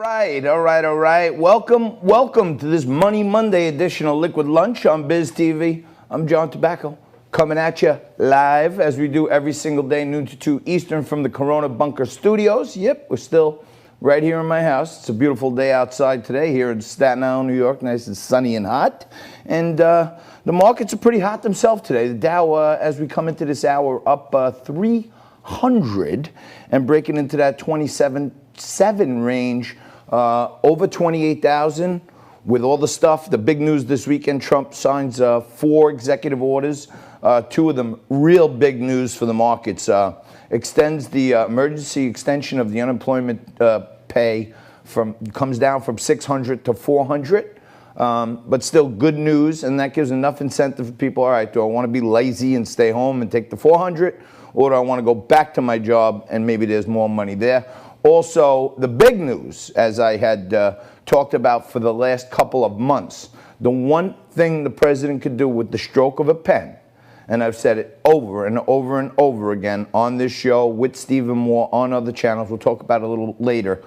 All right. Welcome to this Money Monday edition of Liquid Lunch on Biz TV. I'm John Tobacco, coming at you live as we do every single day, noon to 2 Eastern from the Corona Bunker Studios. Yep, we're still right here in my house. It's a beautiful day outside today here in Staten Island, New York, nice and sunny and hot. And the markets are pretty hot themselves today. The Dow, as we come into this hour, up 300 and breaking into that 27.7 range. Over 28,000 with all the stuff. The big news this weekend, Trump signs 4 executive orders. 2 of them real big news for the markets. Extends the emergency extension of the unemployment pay comes down from 600 to 400. But still good news, and that gives enough incentive for people. All right, do I want to be lazy and stay home and take the 400, or do I want to go back to my job and maybe there's more money there? Also, the big news, as I had talked about for the last couple of months, the one thing the president could do with the stroke of a pen, and I've said it over and over and over again on this show with Stephen Moore on other channels, we'll talk about it a little later,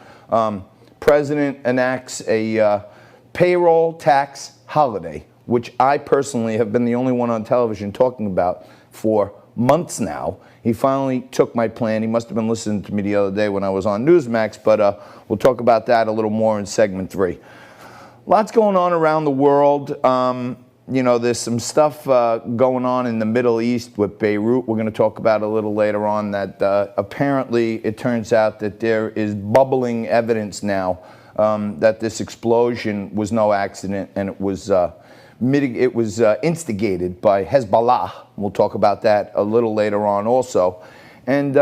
president enacts a payroll tax holiday, which I personally have been the only one on television talking about for months now. He finally took my plan. He must have been listening to me the other day when I was on Newsmax, but we'll talk about that a little more in segment 3. Lots going on around the world. You know, there's some stuff going on in the Middle East with Beirut. We're going to talk about a little later on that apparently it turns out that there is bubbling evidence now that this explosion was no accident, and it was instigated by Hezbollah. We'll talk about that a little later on also. And,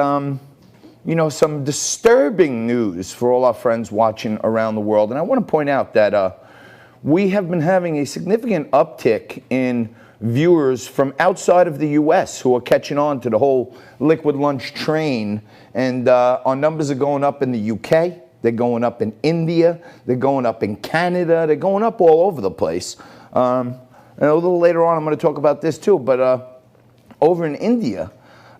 you know, some disturbing news for all our friends watching around the world. And I want to point out that we have been having a significant uptick in viewers from outside of the U.S. who are catching on to the whole Liquid Lunch train. And our numbers are going up in the U.K., they're going up in India, they're going up in Canada, they're going up all over the place. And a little later on, I'm going to talk about this too, but over in India,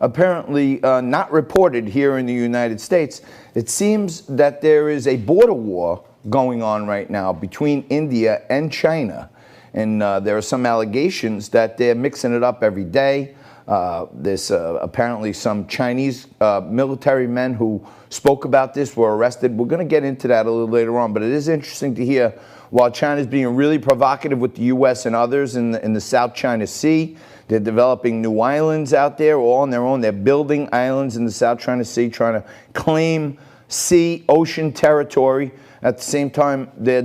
apparently not reported here in the United States, it seems that there is a border war going on right now between India and China. And there are some allegations that they're mixing it up every day. There's apparently some Chinese military men who spoke about this, were arrested. We're going to get into that a little later on, but it is interesting to hear while China's being really provocative with the U.S. and others in the South China Sea. They're developing new islands out there all on their own. They're building islands in the South China Sea, trying to claim ocean territory. At the same time, they're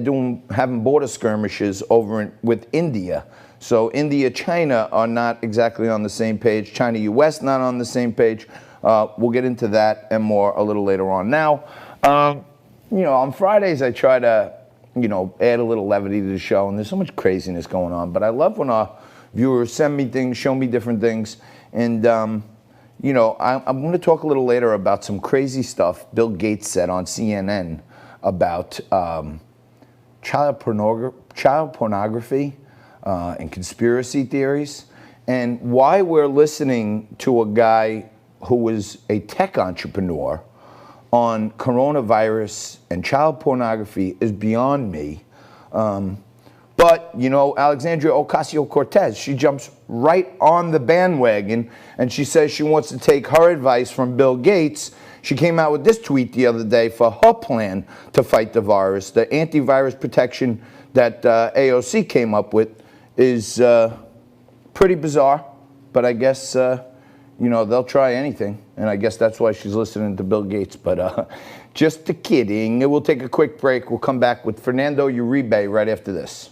having border skirmishes over with India. So India, China are not exactly on the same page. China, U.S. not on the same page. We'll get into that and more a little later on. Now, you know, on Fridays I try to, you know, add a little levity to the show, and there's so much craziness going on. But I love when our viewers send me things, show me different things. And, you know, I'm going to talk a little later about some crazy stuff Bill Gates said on CNN about child pornography and conspiracy theories, and why we're listening to a guy who was a tech entrepreneur on coronavirus and child pornography is beyond me. But, you know, Alexandria Ocasio-Cortez, she jumps right on the bandwagon, and she says she wants to take her advice from Bill Gates. She came out with this tweet the other day for her plan to fight the virus. The antivirus protection that AOC came up with is pretty bizarre, but I guess, you know, they'll try anything, and I guess that's why she's listening to Bill Gates. But just kidding. We'll take a quick break. We'll come back with Fernando Uribe right after this.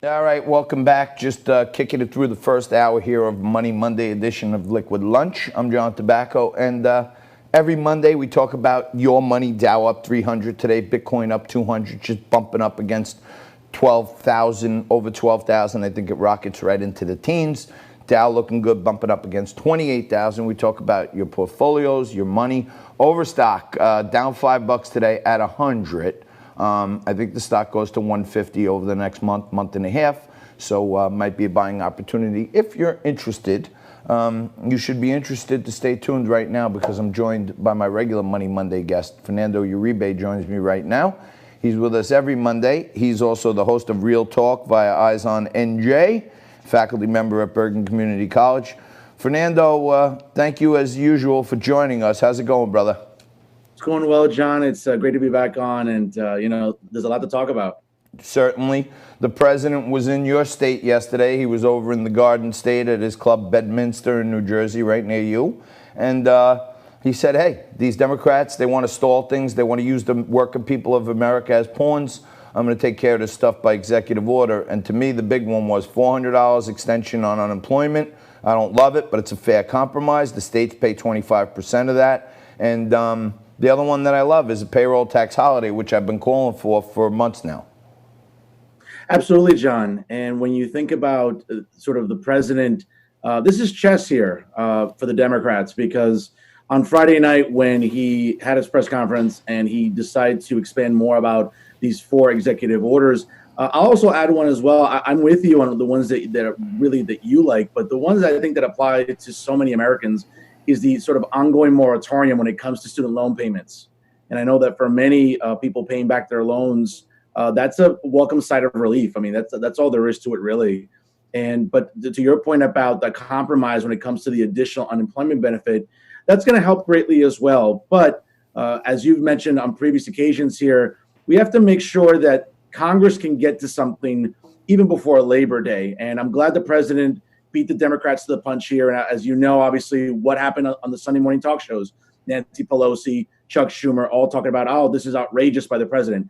All right, welcome back. Just kicking it through the first hour here of Money Monday edition of Liquid Lunch. I'm John Tobacco, and every Monday we talk about your money. Dow up 300 today, Bitcoin up 200, just bumping up against 12,000, over 12,000. I think it rockets right into the teens. Dow looking good, bumping up against 28,000. We talk about your portfolios, your money. Overstock down $5 today at 100. I think the stock goes to 150 over the next month and a half. So might be a buying opportunity. If you're interested, you should be interested to stay tuned right now because I'm joined by my regular Money Monday guest. Fernando Uribe joins me right now. He's with us every Monday. He's also the host of Real Talk via Eyes on NJ, faculty member at Bergen Community College. Fernando, thank you as usual for joining us. How's it going, brother? It's going well, John. It's great to be back on, and there's a lot to talk about. Certainly. The president was in your state yesterday. He was over in the Garden State at his club Bedminster in New Jersey, right near you. And he said, hey, these Democrats, they want to stall things. They want to use the working people of America as pawns. I'm going to take care of this stuff by executive order. And to me, the big one was $400 extension on unemployment. I don't love it, but it's a fair compromise. The states pay 25% of that. And the other one that I love is a payroll tax holiday, which I've been calling for months now. Absolutely, John. And when you think about sort of the president, this is chess here for the Democrats, because on Friday night when he had his press conference and he decided to expand more about these 4 executive orders, I'll also add one as well. I'm with you on the ones that are really that you like, but the ones that I think that apply to so many Americans is the sort of ongoing moratorium when it comes to student loan payments. And I know that for many people paying back their loans, that's a welcome sight of relief. I mean, that's all there is to it, really. But to your point about the compromise when it comes to the additional unemployment benefit, that's going to help greatly as well. But as you've mentioned on previous occasions here, we have to make sure that Congress can get to something even before Labor Day. And I'm glad the president beat the Democrats to the punch here. And as you know, obviously, what happened on the Sunday morning talk shows, Nancy Pelosi, Chuck Schumer, all talking about, oh, this is outrageous by the president.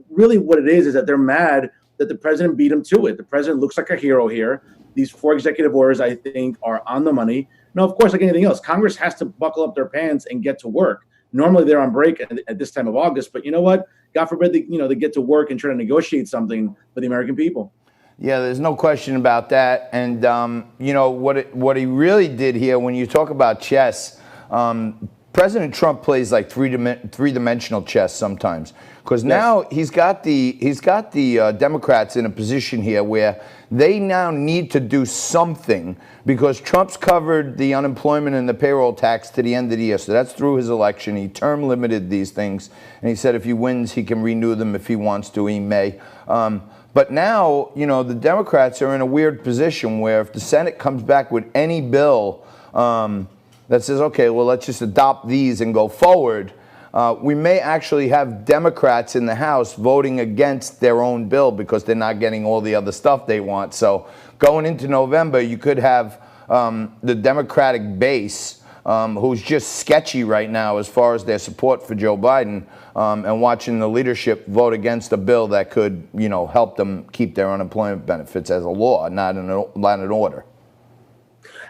Really what it is that they're mad that the president beat them to it. The president looks like a hero here. These 4 executive orders, I think, are on the money. Now, of course, like anything else, Congress has to buckle up their pants and get to work. Normally, they're on break at this time of August, but you know what? God forbid they get to work and try to negotiate something for the American people. Yeah, there's no question about that. And what he really did here, when you talk about chess, President Trump plays like three-dimensional chess sometimes, because now he's got the Democrats in a position here where they now need to do something, because Trump's covered the unemployment and the payroll tax to the end of the year. So that's through his election. He term limited these things, and he said if he wins, he can renew them. If he wants to, he may. But now, the Democrats are in a weird position where if the Senate comes back with any bill that says, okay, well, let's just adopt these and go forward, we may actually have Democrats in the House voting against their own bill because they're not getting all the other stuff they want. So going into November, you could have the Democratic base, who's just sketchy right now as far as their support for Joe Biden, and watching the leadership vote against a bill that could, help them keep their unemployment benefits as a law, not an order.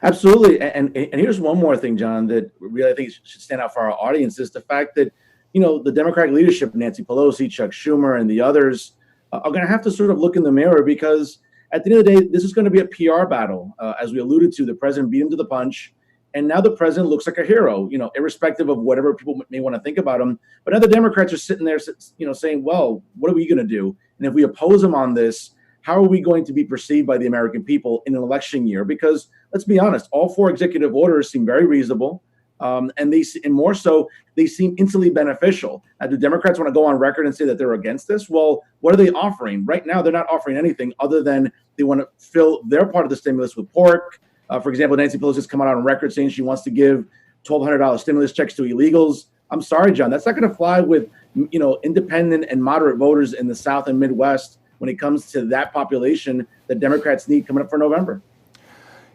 Absolutely. And here's one more thing, John, that really I think should stand out for our audience is the fact that, the Democratic leadership, Nancy Pelosi, Chuck Schumer, and the others are going to have to sort of look in the mirror, because at the end of the day, this is going to be a PR battle. As we alluded to, the president beat him to the punch. And now the president looks like a hero, irrespective of whatever people may want to think about him. But now the Democrats are sitting there, saying, well, what are we going to do? And if we oppose him on this, how are we going to be perceived by the American people in an election year? Because let's be honest, all 4 executive orders seem very reasonable, and more so, they seem instantly beneficial. Do Democrats want to go on record and say that they're against this? Well, what are they offering? Right now, they're not offering anything other than they want to fill their part of the stimulus with pork. For example, Nancy Pelosi has come out on record saying she wants to give $1,200 stimulus checks to illegals. I'm sorry, John, that's not going to fly with independent and moderate voters in the South and Midwest when it comes to that population that Democrats need coming up for November.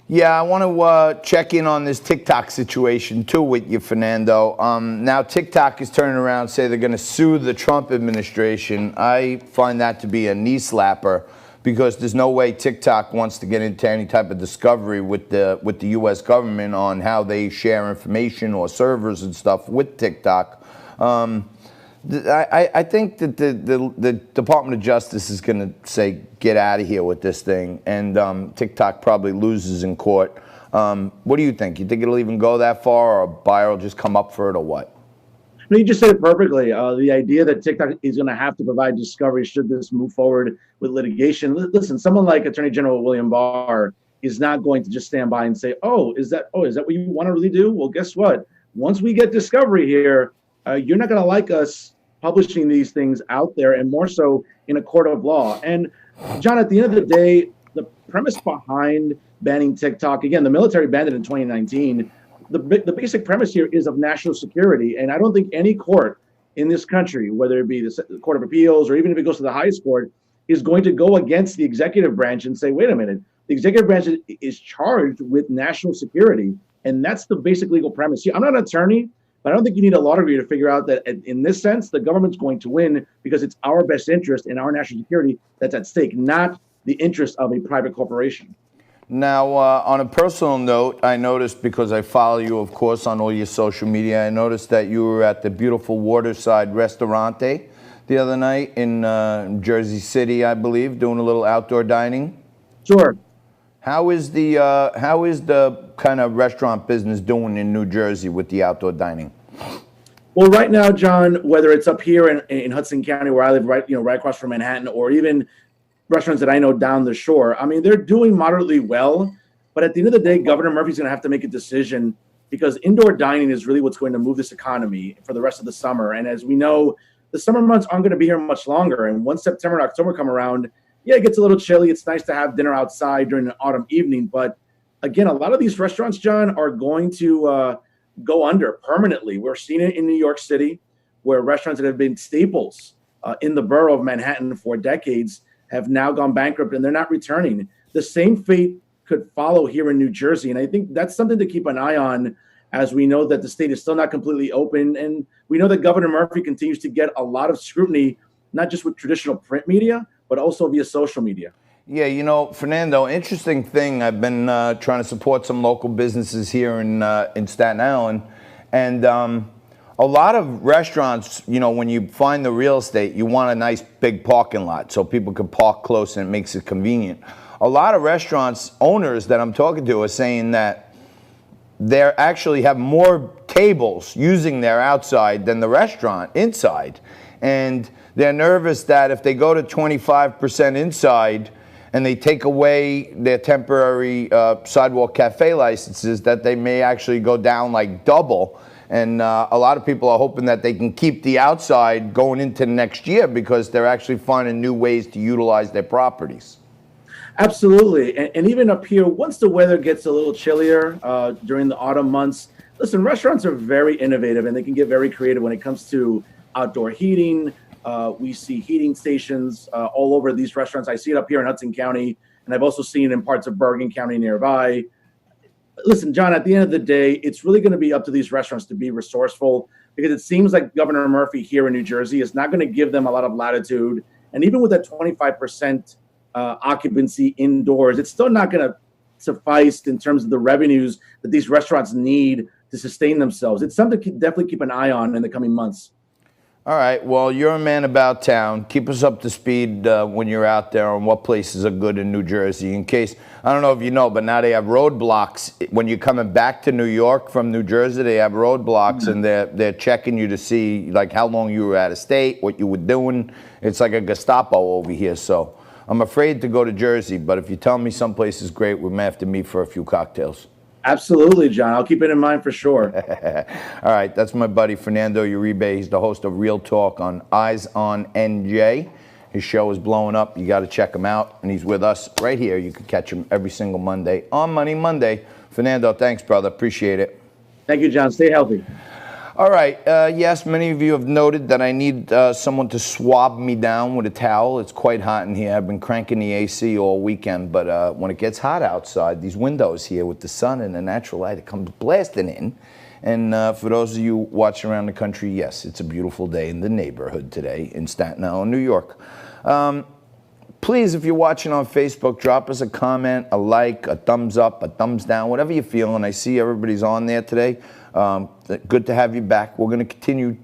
Yeah, I want to check in on this TikTok situation, too, with you, Fernando. Now, TikTok is turning around and say they're going to sue the Trump administration. I find that to be a knee slapper, because there's no way TikTok wants to get into any type of discovery with the U.S. government on how they share information or servers and stuff with TikTok. I think that the Department of Justice is going to say, get out of here with this thing, and TikTok probably loses in court. What do you think? You think it'll even go that far, or a buyer will just come up for it, or what? No, you just said it perfectly. The idea that TikTok is going to have to provide discovery should this move forward with litigation. Listen, someone like Attorney General William Barr is not going to just stand by and say, "Oh, is that what you want to really do?" Well, guess what? Once we get discovery here, you're not going to like us publishing these things out there, and more so in a court of law. And John, at the end of the day, the premise behind banning TikTok, again, the military banned it in 2019. The basic premise here is of national security, and I don't think any court in this country, whether it be the Court of Appeals or even if it goes to the highest court, is going to go against the executive branch and say, "Wait a minute, the executive branch is charged with national security," and that's the basic legal premise here. I'm not an attorney, but I don't think you need a law degree to figure out that in this sense, the government's going to win because it's our best interest in our national security that's at stake, not the interest of a private corporation. Now, on a personal note, I noticed, because I follow you, of course, on all your social media, I noticed that you were at the beautiful Waterside Restaurante the other night in Jersey City, I believe, doing a little outdoor dining. Sure. How is the kind of restaurant business doing in New Jersey with the outdoor dining? Well, right now, John, whether it's up here in Hudson County, where I live, right across from Manhattan, or even restaurants that I know down the shore, I mean, they're doing moderately well. But at the end of the day, Governor Murphy's going to have to make a decision, because indoor dining is really what's going to move this economy for the rest of the summer. And as we know, the summer months aren't going to be here much longer. And once September and October come around, yeah, it gets a little chilly. It's nice to have dinner outside during an autumn evening. But again, a lot of these restaurants, John, are going to go under permanently. We're seeing it in New York City, where restaurants that have been staples in the borough of Manhattan for decades have now gone bankrupt, and they're not returning. The same fate could follow here in New Jersey. And I think that's something to keep an eye on, as we know that the state is still not completely open. And we know that Governor Murphy continues to get a lot of scrutiny, not just with traditional print media, but also via social media. Yeah, you know, Fernando, interesting thing. I've been trying to support some local businesses here in Staten Island. And a lot of restaurants, you know, when you find the real estate, you want a nice big parking lot so people can park close and it makes it convenient. A lot of restaurants owners that I'm talking to are saying that they actually have more tables using their outside than the restaurant inside. And they're nervous that if they go to 25% inside and they take away their temporary sidewalk cafe licenses, that they may actually go down like double. And a lot of people are hoping that they can keep the outside going into next year, because they're actually finding new ways to utilize their properties. Absolutely. And even up here, once the weather gets a little chillier during the autumn months, listen, restaurants are very innovative and they can get very creative when it comes to outdoor heating. We see heating stations all over these restaurants. I see it up here in Hudson County, and I've also seen it in parts of Bergen County nearby. Listen, John, at the end of the day, it's really going to be up to these restaurants to be resourceful, because it seems like Governor Murphy here in New Jersey is not going to give them a lot of latitude. And even with that 25% occupancy indoors, it's still not going to suffice in terms of the revenues that these restaurants need to sustain themselves. It's something to definitely keep an eye on in the coming months. All right, well, you're a man about town. Keep us up to speed when you're out there on what places are good in New Jersey. In case, I don't know if you know, but now they have roadblocks. When you're coming back to New York from New Jersey, they have roadblocks, and they're checking you to see like how long you were out of state, what you were doing. It's like a Gestapo over here. So I'm afraid to go to Jersey, but if you tell me someplace is great, we may have to meet for a few cocktails. Absolutely, John. I'll keep it in mind for sure. All right, that's my buddy Fernando Uribe. He's the host of Real Talk on Eyes on NJ. His show is blowing up. You got to check him out, and he's with us right here. You can catch him every single Monday on Money Monday. Fernando, thanks, brother. Appreciate it. Thank you, John. Stay healthy. All right. Yes, many of you have noted that I need someone to swab me down with a towel. It's quite hot in here. I've been cranking the AC all weekend, but when it gets hot outside, these windows here with the sun and the natural light, it comes blasting in. And for those of you watching around the country, yes, it's a beautiful day in the neighborhood today in Staten Island, New York. Please, if you're watching on Facebook, drop us a comment, a like, a thumbs up, a thumbs down, whatever you're feeling. I see everybody's on there today. Good to have you back. We're going to continue,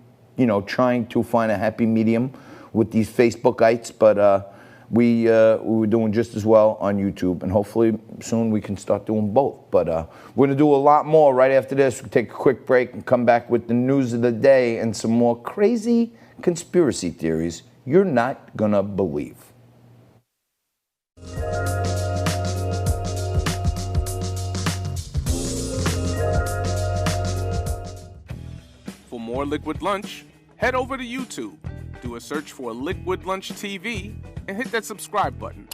trying to find a happy medium with these Facebookites, but we were doing just as well on YouTube, and hopefully soon we can start doing both. But we're going to do a lot more right after this. We'll take a quick break and come back with the news of the day and some more crazy conspiracy theories you're not going to believe. For more Liquid Lunch, head over to YouTube, do a search for Liquid Lunch TV, and hit that subscribe button.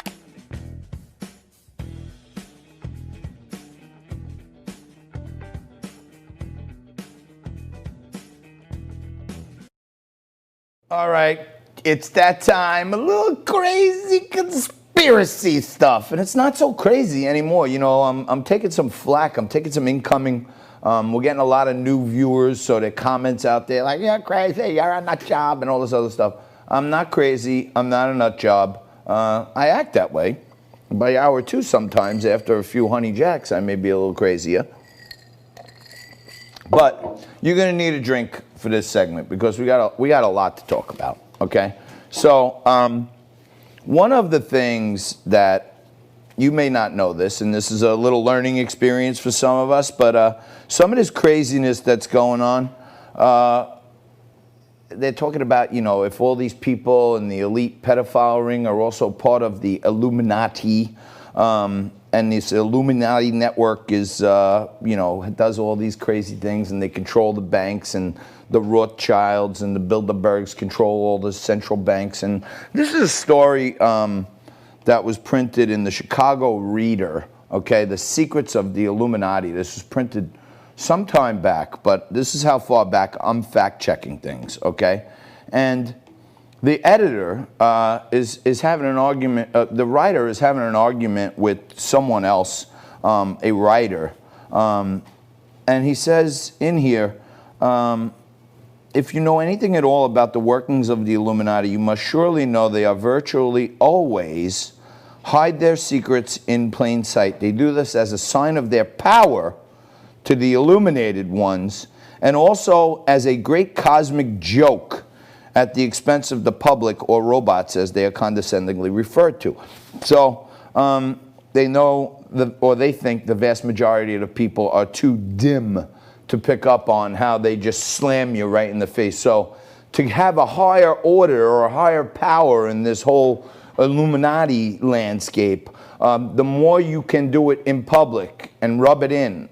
All right, it's that time, a little crazy conspiracy stuff, and it's not so crazy anymore. You know, I'm taking some flack, I'm taking some incoming. We're getting a lot of new viewers, so their comments out there like, you're crazy, you're a nut job, and all this other stuff. I'm not crazy, I'm not a nut job. I act that way. By hour two sometimes, after a few honey jacks, I may be a little crazier. But you're gonna need a drink for this segment because we got a lot to talk about, okay? So one of the things that you may not know this, and this is a little learning experience for some of us, but some of this craziness that's going on, they're talking about, you know, if all these people in the elite pedophile ring are also part of the Illuminati, and this Illuminati network is, you know, does all these crazy things, and they control the banks, and the Rothschilds and the Bilderbergs control all the central banks. And this is a story that was printed in the Chicago Reader, okay, The Secrets of the Illuminati. This was printed some time back, but this is how far back I'm fact-checking things, okay? And the editor is having an argument, the writer is having an argument with someone else, a writer, and he says in here, if you know anything at all about the workings of the Illuminati, you must surely know they are virtually always hide their secrets in plain sight. They do this as a sign of their power to the illuminated ones, and also as a great cosmic joke at the expense of the public, or robots as they are condescendingly referred to. So they know, or they think the vast majority of the people are too dim to pick up on how they just slam you right in the face. So to have a higher order or a higher power in this whole Illuminati landscape, the more you can do it in public and rub it in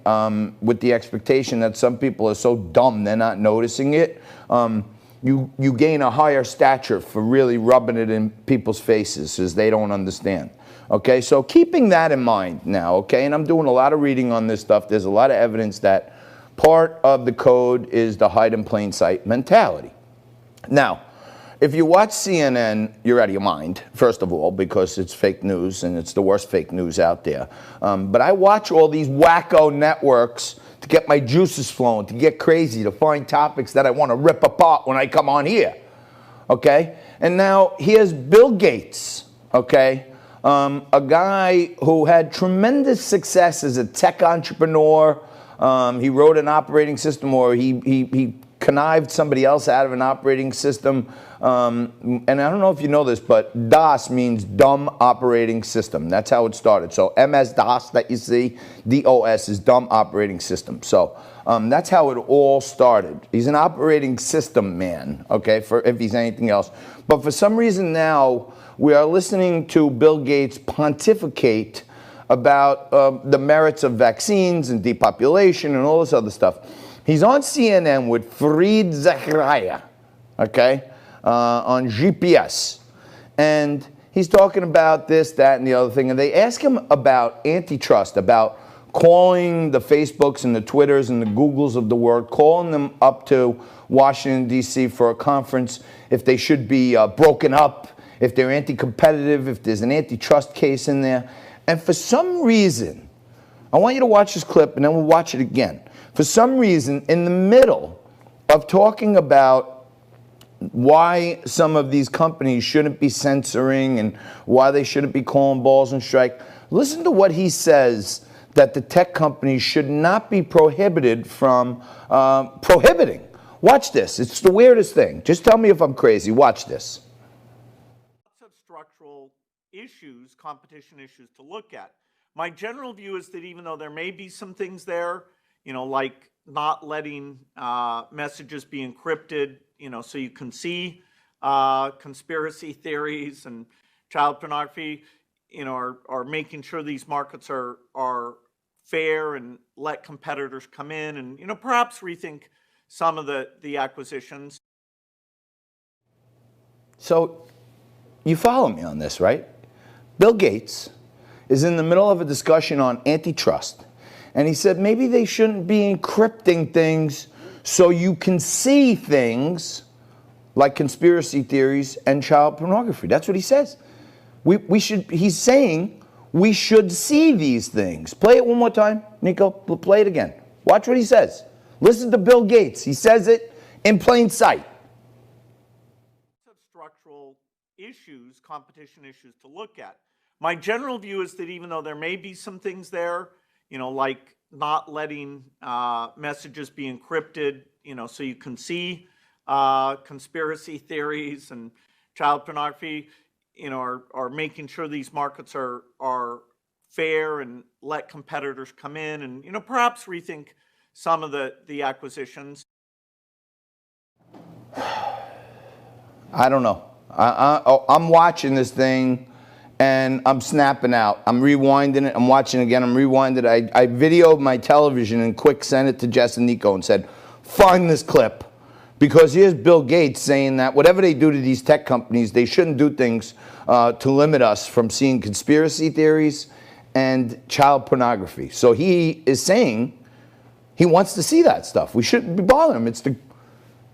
with the expectation that some people are so dumb they're not noticing it, you gain a higher stature for really rubbing it in people's faces as they don't understand. Okay, so keeping that in mind now, okay, and I'm doing a lot of reading on this stuff. There's a lot of evidence that part of the code is the hide in plain sight mentality. Now, if you watch CNN, you're out of your mind, first of all, because it's fake news and it's the worst fake news out there. But I watch all these wacko networks to get my juices flowing, to get crazy, to find topics that I want to rip apart when I come on here, okay? And now here's Bill Gates, okay? A guy who had tremendous success as a tech entrepreneur. He wrote an operating system, or he connived somebody else out of an operating system. And I don't know if you know this, but DOS means dumb operating system. That's how it started. So MS-DOS that you see, DOS is dumb operating system. So that's how it all started. He's an operating system man, okay, for if he's anything else. But for some reason now, we are listening to Bill Gates pontificate about the merits of vaccines and depopulation and all this other stuff. He's on CNN with Fareed Zakaria, okay, on GPS. And he's talking about this, that, and the other thing. And they ask him about antitrust, about calling the Facebooks and the Twitters and the Googles of the world, calling them up to Washington, D.C. for a conference, if they should be broken up, if they're anti-competitive, if there's an antitrust case in there. And for some reason, I want you to watch this clip and then we'll watch it again. For some reason, in the middle of talking about why some of these companies shouldn't be censoring and why they shouldn't be calling balls and strike, listen to what he says that the tech companies should not be prohibited from prohibiting. Watch this. It's the weirdest thing. Just tell me if I'm crazy. Watch this. Lots of structural issues, competition issues to look at. My general view is that even though there may be some things there, like not letting messages be encrypted, so you can see conspiracy theories and child pornography, are making sure these markets are fair and let competitors come in and, perhaps rethink some of the acquisitions. So you follow me on this, right? Bill Gates is in the middle of a discussion on antitrust, and he said maybe they shouldn't be encrypting things so you can see things like conspiracy theories and child pornography. That's what he says. He's saying we should see these things. Play it one more time, Nico. Play it again. Watch what he says. Listen to Bill Gates. He says it in plain sight. Structural issues, competition issues to look at. My general view is that even though there may be some things there, like not letting messages be encrypted, so you can see conspiracy theories and child pornography, are making sure these markets are fair and let competitors come in and, perhaps rethink some of the acquisitions. I don't know. I'm watching this thing and I'm snapping out. I'm rewinding it. I'm watching it again. I'm rewinding it. I videoed my television and quick sent it to Jess and Nico and said, find this clip. Because here's Bill Gates saying that whatever they do to these tech companies, they shouldn't do things to limit us from seeing conspiracy theories and child pornography. So he is saying he wants to see that stuff. We shouldn't be bothering him.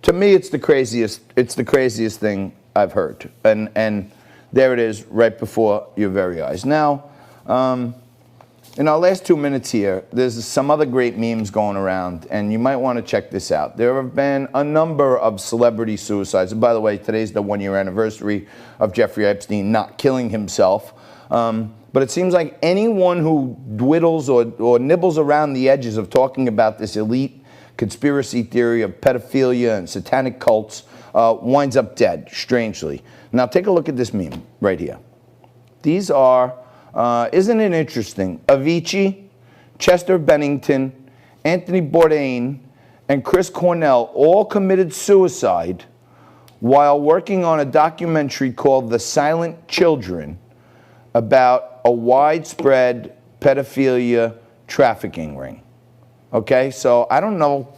To me, it's the craziest thing I've heard. And there it is right before your very eyes. Now, in our last 2 minutes here, there's some other great memes going around, and you might want to check this out. There have been a number of celebrity suicides. And by the way, today's the 1-year anniversary of Jeffrey Epstein not killing himself. But it seems like anyone who dwiddles or nibbles around the edges of talking about this elite conspiracy theory of pedophilia and satanic cults winds up dead, strangely. Now take a look at this meme right here. These are, isn't it interesting? Avicii, Chester Bennington, Anthony Bourdain, and Chris Cornell all committed suicide while working on a documentary called The Silent Children about a widespread pedophilia trafficking ring. Okay, so I don't know,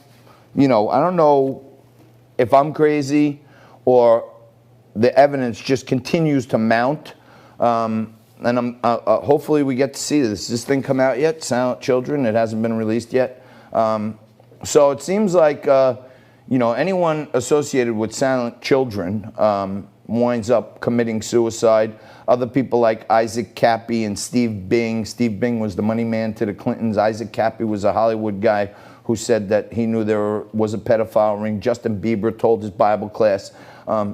I don't know if I'm crazy or the evidence just continues to mount. And hopefully we get to see this. Has this thing come out yet? Silent Children. It hasn't been released yet. So it seems like anyone associated with Silent Children winds up committing suicide. Other people like Isaac Cappy and Steve Bing. Steve Bing was the money man to the Clintons. Isaac Cappy was a Hollywood guy who said that he knew there was a pedophile ring. Justin Bieber told his Bible class.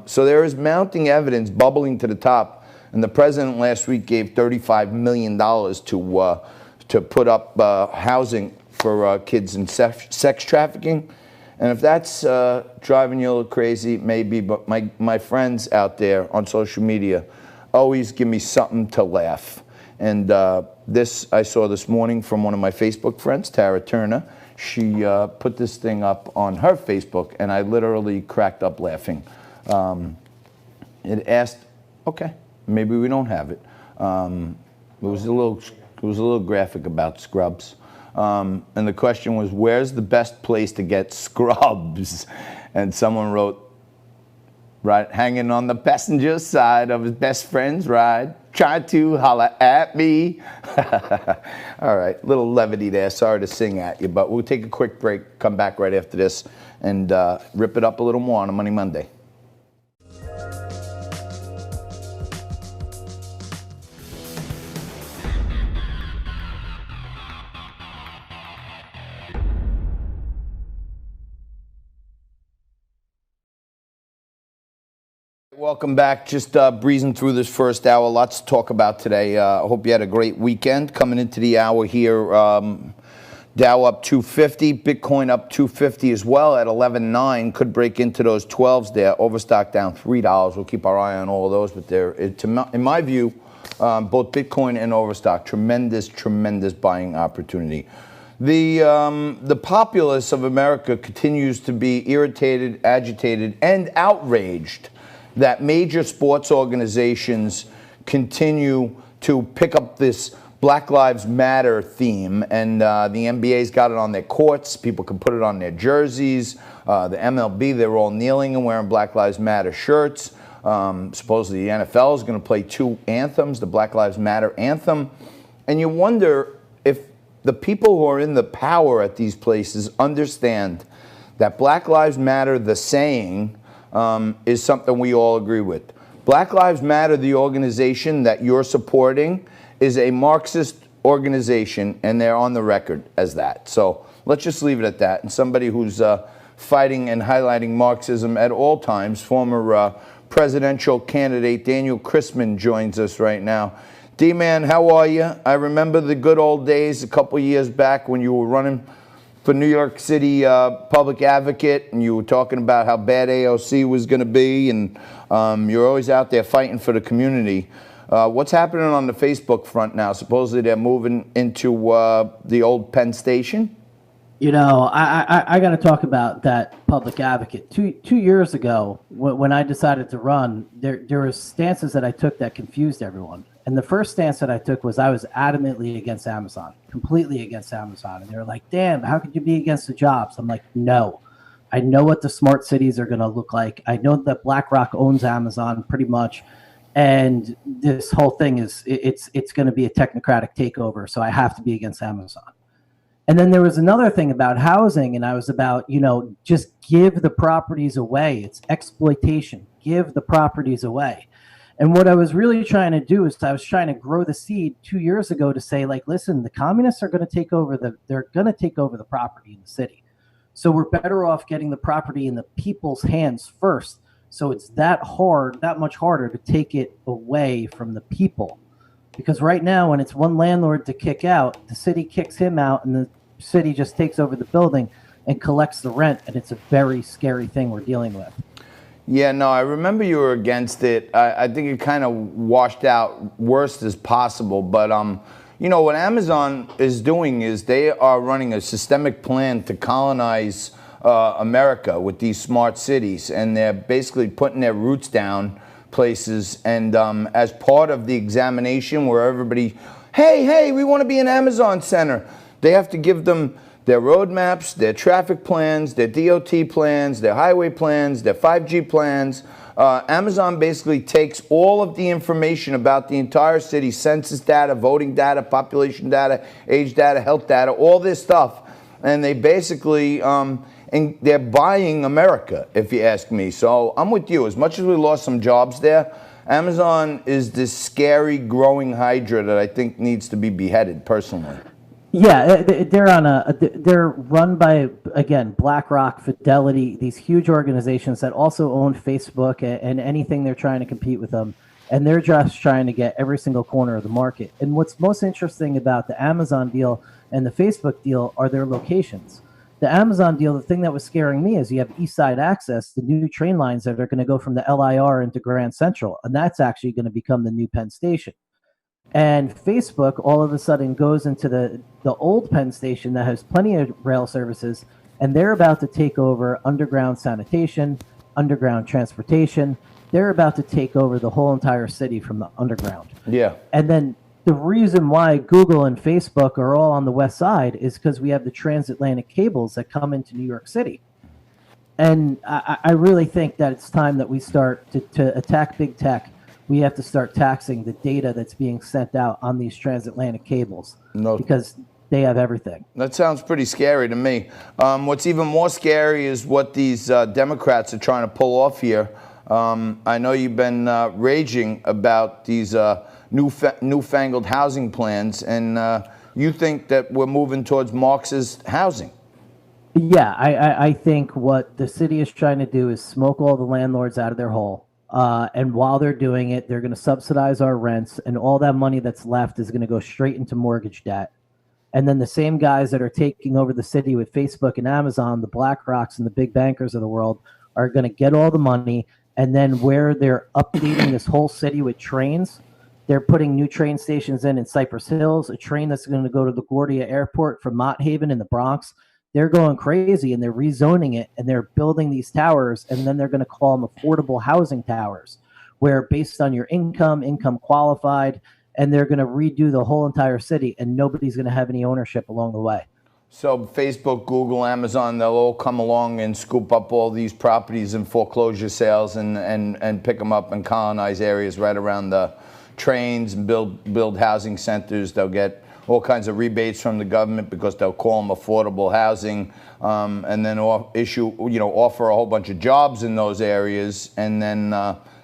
So there is mounting evidence bubbling to the top. And the president last week gave $35 million to put up housing for kids in sex trafficking. And if that's driving you a little crazy, maybe, but my friends out there on social media always give me something to laugh. And this I saw this morning from one of my Facebook friends, Tara Turner. She put this thing up on her Facebook, and I literally cracked up laughing. It asked, okay, maybe we don't have it. It was a little graphic about scrubs. And the question was, where's the best place to get scrubs? And someone wrote, right, hanging on the passenger side of his best friend's ride, trying to holler at me. All right, little levity there. Sorry to sing at you, but we'll take a quick break, come back right after this, and rip it up a little more on a Money Monday. Welcome back. Just breezing through this first hour. Lots to talk about today. I hope you had a great weekend. Coming into the hour here, Dow up 250, Bitcoin up 250 as well at 11.9. Could break into those 12s there. Overstock down $3. We'll keep our eye on all of those, but in my view, both Bitcoin and Overstock. Tremendous buying opportunity. The populace of America continues to be irritated, agitated, and outraged that major sports organizations continue to pick up this Black Lives Matter theme, and the NBA's got it on their courts. People can put it on their jerseys. The MLB, they're all kneeling and wearing Black Lives Matter shirts. Supposedly the NFL is going to play 2 anthems, the Black Lives Matter anthem. And you wonder if the people who are in the power at these places understand that Black Lives Matter, the saying, is something we all agree with. Black Lives Matter, the organization that you're supporting, is a Marxist organization, and they're on the record as that. So let's just leave it at that. And somebody who's fighting and highlighting Marxism at all times, former presidential candidate Daniel Chrisman joins us right now. D-Man, how are you? I remember the good old days a couple years back when you were running for New York City public advocate, and you were talking about how bad AOC was going to be, and you're always out there fighting for the community. What's happening on the Facebook front now? Supposedly they're moving into the old Penn Station? You know, I got to talk about that public advocate. Two years ago, when I decided to run, there were stances that I took that confused everyone. And the first stance that I took was I was adamantly against Amazon, completely against Amazon. And they were like, damn, how could you be against the jobs? I'm like, no. I know what the smart cities are going to look like. I know that BlackRock owns Amazon pretty much. And this whole thing it's going to be a technocratic takeover. So I have to be against Amazon. And then there was another thing about housing, and I was about, just give the properties away. It's exploitation. Give the properties away. And what I was really trying to do is I was trying to grow the seed 2 years ago to say, like, listen, the communists are going to take over the property in the city. So we're better off getting the property in the people's hands first. So it's that much harder to take it away from the people. Because right now, when it's one landlord to kick out, the city kicks him out and the city just takes over the building and collects the rent. And it's a very scary thing we're dealing with. Yeah, no, I remember you were against it. I think it kind of washed out worst as possible. But, what Amazon is doing is they are running a systemic plan to colonize America with these smart cities. And they're basically putting their roots down places. And as part of the examination where everybody, hey, we want to be an Amazon center, they have to give them their roadmaps, their traffic plans, their DOT plans, their highway plans, their 5G plans. Amazon basically takes all of the information about the entire city, census data, voting data, population data, age data, health data, all this stuff. And they basically, and they're buying America, if you ask me. So I'm with you. As much as we lost some jobs there, Amazon is this scary growing hydra that I think needs to be beheaded, personally. Yeah, they're run by, again, BlackRock, Fidelity, these huge organizations that also own Facebook and anything they're trying to compete with them. And they're just trying to get every single corner of the market. And what's most interesting about the Amazon deal and the Facebook deal are their locations. The Amazon deal, the thing that was scaring me is you have East Side Access, the new train lines that are going to go from the LIR into Grand Central. And that's actually going to become the new Penn Station. And Facebook all of a sudden goes into the old Penn Station that has plenty of rail services, and they're about to take over underground sanitation, underground transportation. They're about to take over the whole entire city from the underground. Yeah. And then the reason why Google and Facebook are all on the west side is because we have the transatlantic cables that come into New York City. And I really think that it's time that we start to attack big tech. We have to start taxing the data that's being sent out on these transatlantic cables because they have everything. That sounds pretty scary to me. What's even more scary is what these Democrats are trying to pull off here. I know you've been raging about these newfangled housing plans, and you think that we're moving towards Marxist housing. Yeah, I think what the city is trying to do is smoke all the landlords out of their hole. And while they're doing it, they're going to subsidize our rents, and all that money that's left is going to go straight into mortgage debt. And then the same guys that are taking over the city with Facebook and Amazon, the BlackRocks and the big bankers of the world, are going to get all the money. And then where they're updating this whole city with trains, They're putting new train stations in Cypress Hills, a train that's going to go to LaGuardia Airport from Mott Haven in the Bronx. They're going crazy, and they're rezoning it, and they're building these towers, and then they're going to call them affordable housing towers, where based on your income qualified, and they're going to redo the whole entire city, and nobody's going to have any ownership along the way. So Facebook, Google, Amazon, they'll all come along and scoop up all these properties and foreclosure sales and pick them up and colonize areas right around the trains and build housing centers. They'll get all kinds of rebates from the government because they'll call them affordable housing, and then offer a whole bunch of jobs in those areas, and then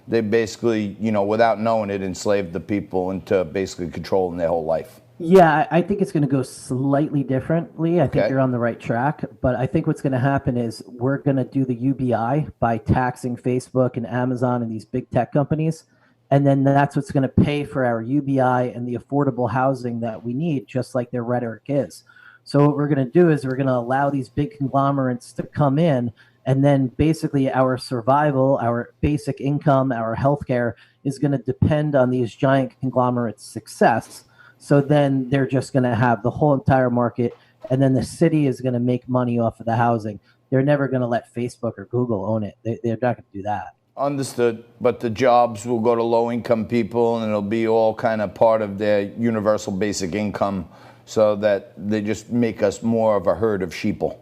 they basically, without knowing it, enslave the people into basically controlling their whole life. Yeah, I think it's going to go slightly differently. I think Okay. you're on the right track. But I think what's going to happen is we're going to do the UBI by taxing Facebook and Amazon and these big tech companies. And then that's what's going to pay for our UBI and the affordable housing that we need, just like their rhetoric is. So what we're going to do is we're going to allow these big conglomerates to come in. And then basically our survival, our basic income, our healthcare is going to depend on these giant conglomerates' success. So then they're just going to have the whole entire market, and then the city is going to make money off of the housing. They're never going to let Facebook or Google own it. They're not going to do that. Understood. But the jobs will go to low-income people, and it'll be all kind of part of their universal basic income, so that they just make us more of a herd of sheeple.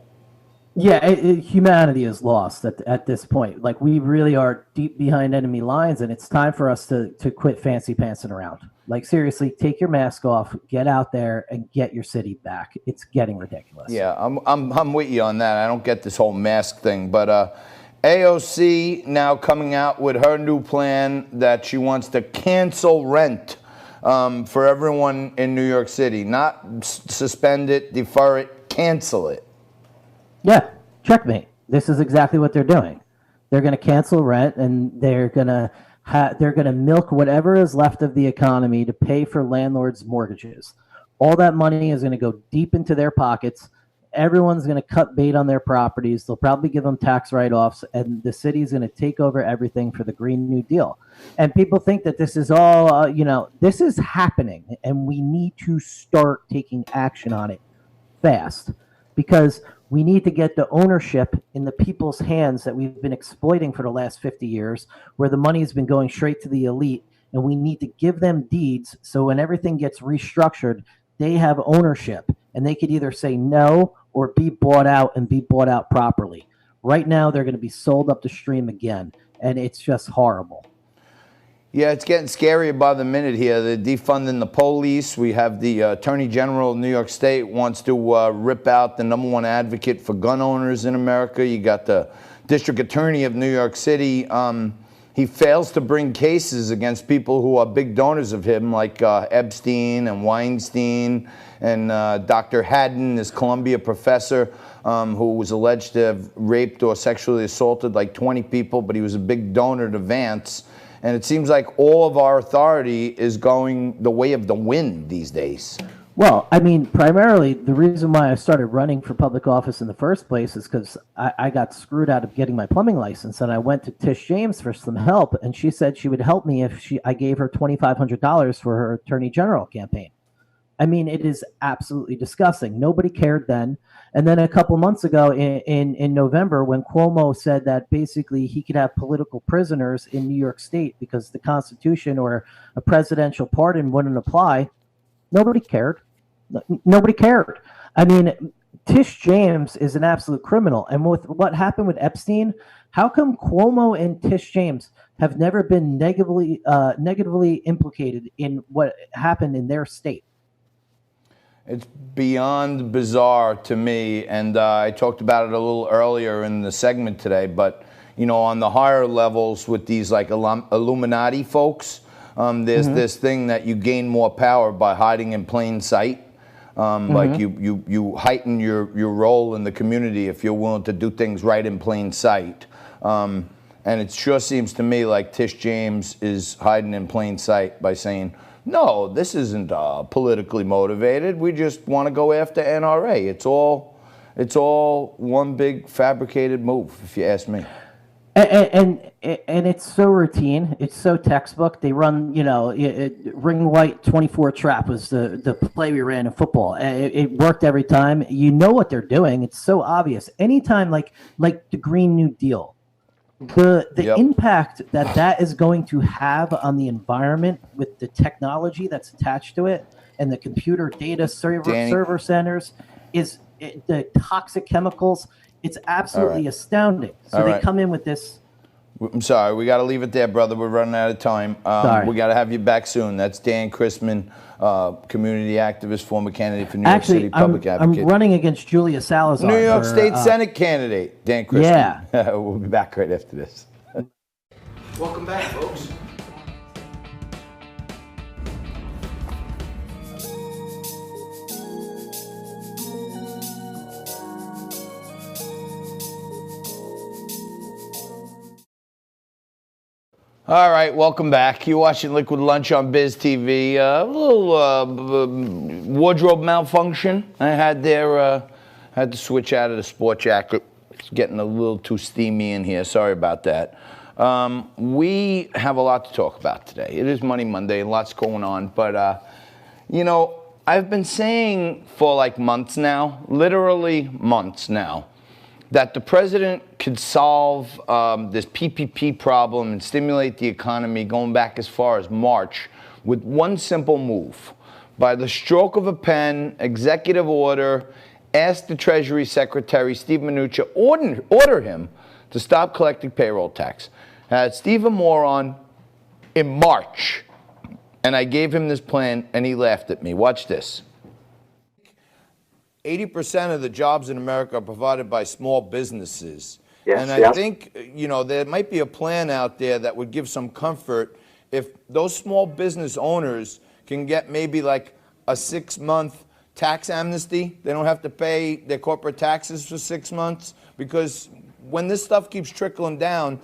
Yeah, humanity is lost at this point. Like, we really are deep behind enemy lines, and it's time for us to quit fancy pantsing around. Like, seriously, take your mask off, get out there, and get your city back. It's getting ridiculous. Yeah, I'm with you on that. I don't get this whole mask thing, but AOC now coming out with her new plan that she wants to cancel rent for everyone in New York City. Not suspend it, defer it, cancel it. Yeah, checkmate. This is exactly what they're doing. They're going to cancel rent, and they're going to milk whatever is left of the economy to pay for landlords' mortgages. All that money is going to go deep into their pockets. Everyone's going to cut bait on their properties. They'll probably give them tax write-offs, and the city's going to take over everything for the Green New Deal. And people think that this is all, this is happening, and we need to start taking action on it fast, because we need to get the ownership in the people's hands that we've been exploiting for the last 50 years, where the money has been going straight to the elite, and we need to give them deeds so when everything gets restructured, they have ownership, and they could either say no or be bought out and be bought out properly. Right now, they're going to be sold up the stream again, and it's just horrible. Yeah, it's getting scarier by the minute here. They're defunding the police. We have the Attorney General of New York State wants to rip out the #1 advocate for gun owners in America. You got the District Attorney of New York City. He fails to bring cases against people who are big donors of him, like Epstein and Weinstein, and Dr. Haddon, this Columbia professor who was alleged to have raped or sexually assaulted like 20 people, but he was a big donor to Vance. And it seems like all of our authority is going the way of the wind these days. Well, I mean, primarily the reason why I started running for public office in the first place is because I got screwed out of getting my plumbing license, and I went to Tish James for some help, and she said she would help me if I gave her $2,500 for her Attorney General campaign. I mean, it is absolutely disgusting. Nobody cared then. And then a couple months ago in November, when Cuomo said that basically he could have political prisoners in New York State because the Constitution or a presidential pardon wouldn't apply, nobody cared. Nobody cared. I mean, Tish James is an absolute criminal. And with what happened with Epstein, how come Cuomo and Tish James have never been negatively implicated in what happened in their state? It's beyond bizarre to me, and I talked about it a little earlier in the segment today, but, on the higher levels with these, like, Illuminati folks, there's this thing that you gain more power by hiding in plain sight. Like, you heighten your role in the community if you're willing to do things right in plain sight. And it sure seems to me like Tish James is hiding in plain sight by saying, no, this isn't politically motivated. We just want to go after NRA. It's all one big fabricated move, if you ask me. And it's so routine. It's so textbook. They run, ring white 24 trap was the play we ran in football. It worked every time. You know what they're doing. It's so obvious. Anytime, like the Green New Deal, the Yep. impact that is going to have on the environment with the technology that's attached to it and the computer data Danny. server centers the toxic chemicals. It's absolutely right. astounding. So All they right. come in with this. I'm sorry, we got to leave it there, brother. We're running out of time. Sorry. We got to have you back soon. That's Dan Chrisman, community activist, former candidate for New York Actually, City Public I'm Advocate. running against Julia Salazar. New York for, State Senate candidate, Dan Chrisman. Yeah. We'll be back right after this. Welcome back, folks. All right, welcome back. You're watching Liquid Lunch on Biz TV. A little wardrobe malfunction I had there. Had to switch out of the sport jacket. It's getting a little too steamy in here. Sorry about that. We have a lot to talk about today. It is Money Monday, lots going on. But, I've been saying for like months now, literally months now, that the president could solve this PPP problem and stimulate the economy going back as far as March with one simple move. By the stroke of a pen, executive order, ask the Treasury Secretary, Steve Mnuchin, order him to stop collecting payroll tax. I had Steve Moore on in March, and I gave him this plan, and he laughed at me. Watch this. 80% of the jobs in America are provided by small businesses. Yes, and I yes. think, there might be a plan out there that would give some comfort if those small business owners can get maybe like a 6-month tax amnesty. They don't have to pay their corporate taxes for 6 months, because when this stuff keeps trickling down,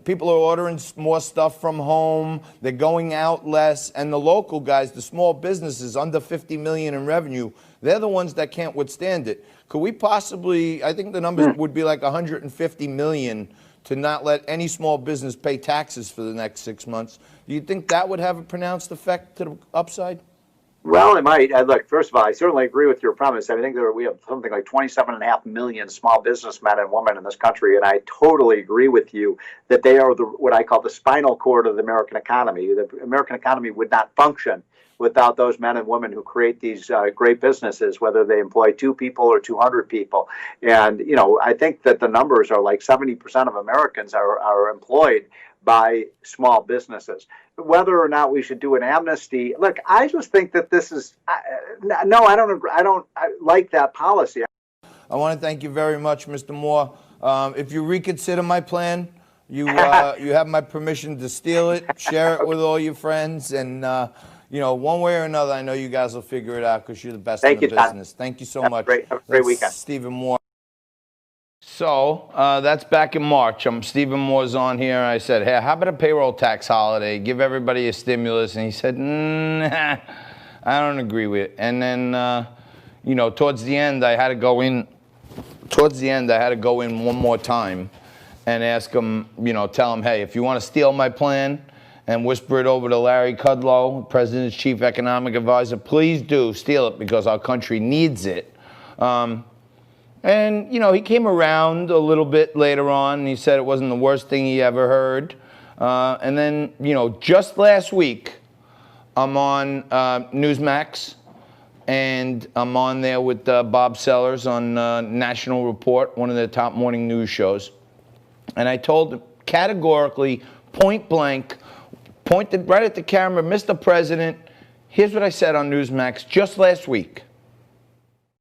people are ordering more stuff from home, they're going out less, and the local guys, the small businesses under 50 million in revenue, they're the ones that can't withstand it. Could we possibly, I think the numbers would be like 150 million to not let any small business pay taxes for the next 6 months. Do you think that would have a pronounced effect to the upside? Well, it might. Look, first of all, I certainly agree with your premise. I think we have something like 27.5 million small businessmen and women in this country, and I totally agree with you that they are what I call the spinal cord of the American economy. The American economy would not function without those men and women who create these great businesses, whether they employ 2 people or 200 people. And, I think that the numbers are like 70% of Americans are employed by small businesses. Whether or not we should do an amnesty, look, I just think that this is, no, I don't agree. I like that policy. I want to thank you very much, Mr. Moore. If you reconsider my plan, you have my permission to steal it, share it with all your friends, and one way or another, I know you guys will figure it out because you're the best in the business. Thank you so much. Have a great weekend. Stephen Moore. So that's back in March. Stephen Moore's on here. I said, hey, how about a payroll tax holiday? Give everybody a stimulus. And he said, nah, I don't agree with it. And then, towards the end, I had to go in. One more time and ask him, tell him, hey, if you want to steal my plan and whisper it over to Larry Kudlow, President's chief economic advisor, please do steal it because our country needs it. And, he came around a little bit later on, and he said it wasn't the worst thing he ever heard. And then, just last week, I'm on Newsmax, and I'm on there with Bob Sellers on National Report, one of their top morning news shows. And I told him categorically, point blank, pointed right at the camera, Mr. President, here's what I said on Newsmax just last week.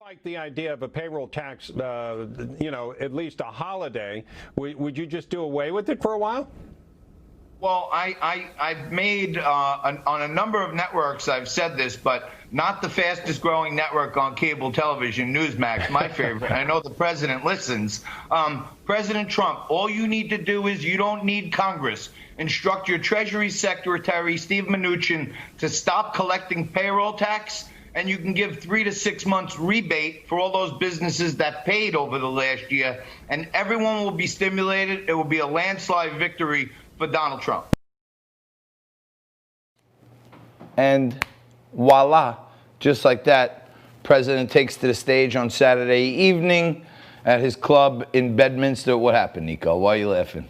Like the idea of a payroll tax, at least a holiday, would you just do away with it for a while? Well, I've made, on a number of networks, I've said this, but not the fastest growing network on cable television, Newsmax, my favorite. I know the president listens. President Trump, all you need to do is you don't need Congress. Instruct your Treasury Secretary, Steve Mnuchin, to stop collecting payroll tax and you can give 3 to 6 months rebate for all those businesses that paid over the last year, and everyone will be stimulated. It will be a landslide victory for Donald Trump. And voila, just like that, President takes to the stage on Saturday evening at his club in Bedminster. What happened, Nico? Why are you laughing?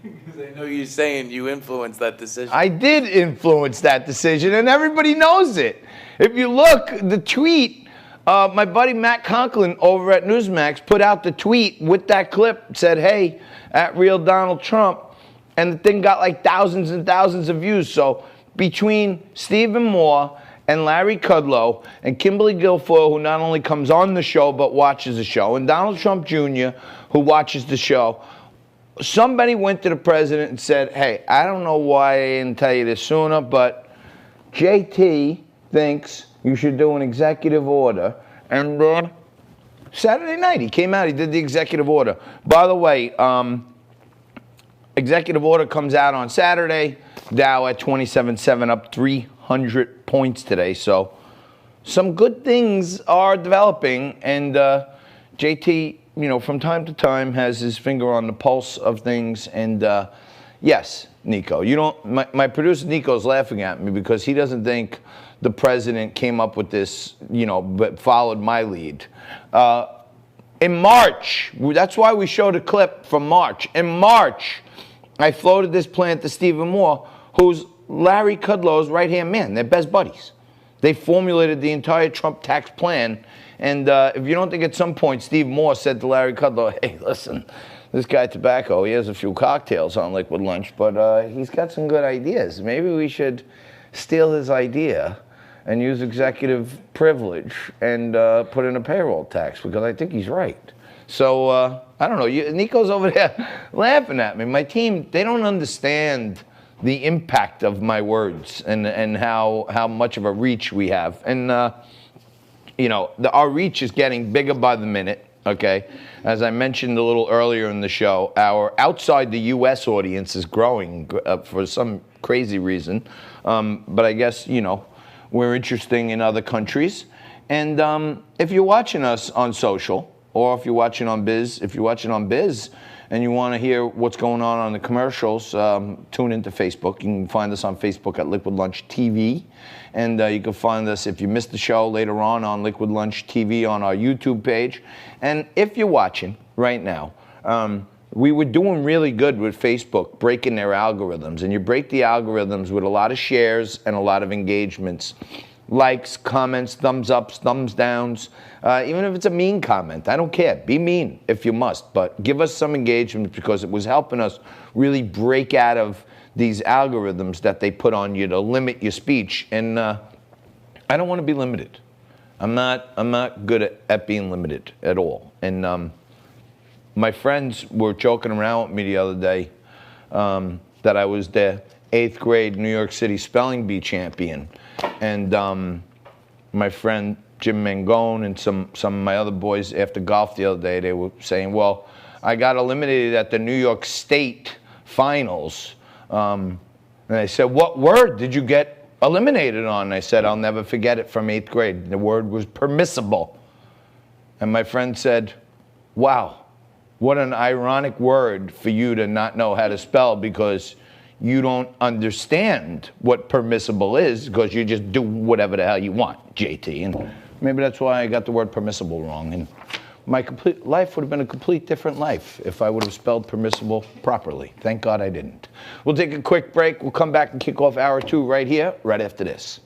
Because I know you're saying you influenced that decision. I did influence that decision, and everybody knows it. If you look, the tweet, my buddy Matt Conklin over at Newsmax put out the tweet with that clip, said, hey, at Real Donald Trump, and the thing got like thousands and thousands of views. So between Stephen Moore and Larry Kudlow and Kimberly Guilfoyle, who not only comes on the show but watches the show, and Donald Trump Jr., who watches the show, somebody went to the president and said, hey, I don't know why I didn't tell you this sooner, but JT thinks you should do an executive order. And then Saturday night, he came out, he did the executive order. By the way, executive order comes out on Saturday. Dow at 27.7, up 300 points today. So some good things are developing, and JT, you know, from time to time has his finger on the pulse of things. And yes, Nico, you don't. My producer Nico's laughing at me because he doesn't think the president came up with this, you know, but followed my lead. In March, that's why we showed a clip from March. In March, I floated this plan to Stephen Moore, who's Larry Kudlow's right-hand man. They're best buddies. They formulated the entire Trump tax plan. And if you don't think at some point Steve Moore said to Larry Kudlow, hey, listen, this guy Tobacco, he has a few cocktails on Liquid Lunch, but he's got some good ideas. Maybe we should steal his idea and use executive privilege and put in a payroll tax, because I think he's right. So, I don't know. Nico's over there laughing at me. My team, they don't understand the impact of my words and how much of a reach we have. And, you know, our reach is getting bigger by the minute, okay? As I mentioned a little earlier in the show, our outside the U.S. audience is growing for some crazy reason. But I guess, you know, we're interesting in other countries. And if you're watching us on social, or if you're watching on Biz, and you want to hear what's going on the commercials, tune into Facebook. You can find us on Facebook at Liquid Lunch TV. And you can find us, if you missed the show, later on Liquid Lunch TV on our YouTube page. And if you're watching right now, we were doing really good with Facebook, breaking their algorithms. And you break the algorithms with a lot of shares and a lot of engagements. Likes, comments, thumbs ups, thumbs downs, even if it's a mean comment. I don't care. Be mean if you must, but give us some engagement, because it was helping us really break out of these algorithms that they put on you to limit your speech. And I don't want to be limited. I'm not good at being limited at all. And my friends were joking around with me the other day that I was the 8th grade New York City spelling bee champion. And my friend Jim Mangone and some of my other boys after golf the other day, they were saying, well, I got eliminated at the New York State finals. And I said, what word did you get eliminated on? And I said, I'll never forget it from 8th grade. The word was permissible. And my friend said, wow, what an ironic word for you to not know how to spell, because you don't understand what permissible is, because you just do whatever the hell you want, JT. And maybe that's why I got the word permissible wrong. And my complete life would have been a complete different life if I would have spelled permissible properly. Thank God I didn't. We'll take a quick break. We'll come back and kick off hour 2 right here, right after this.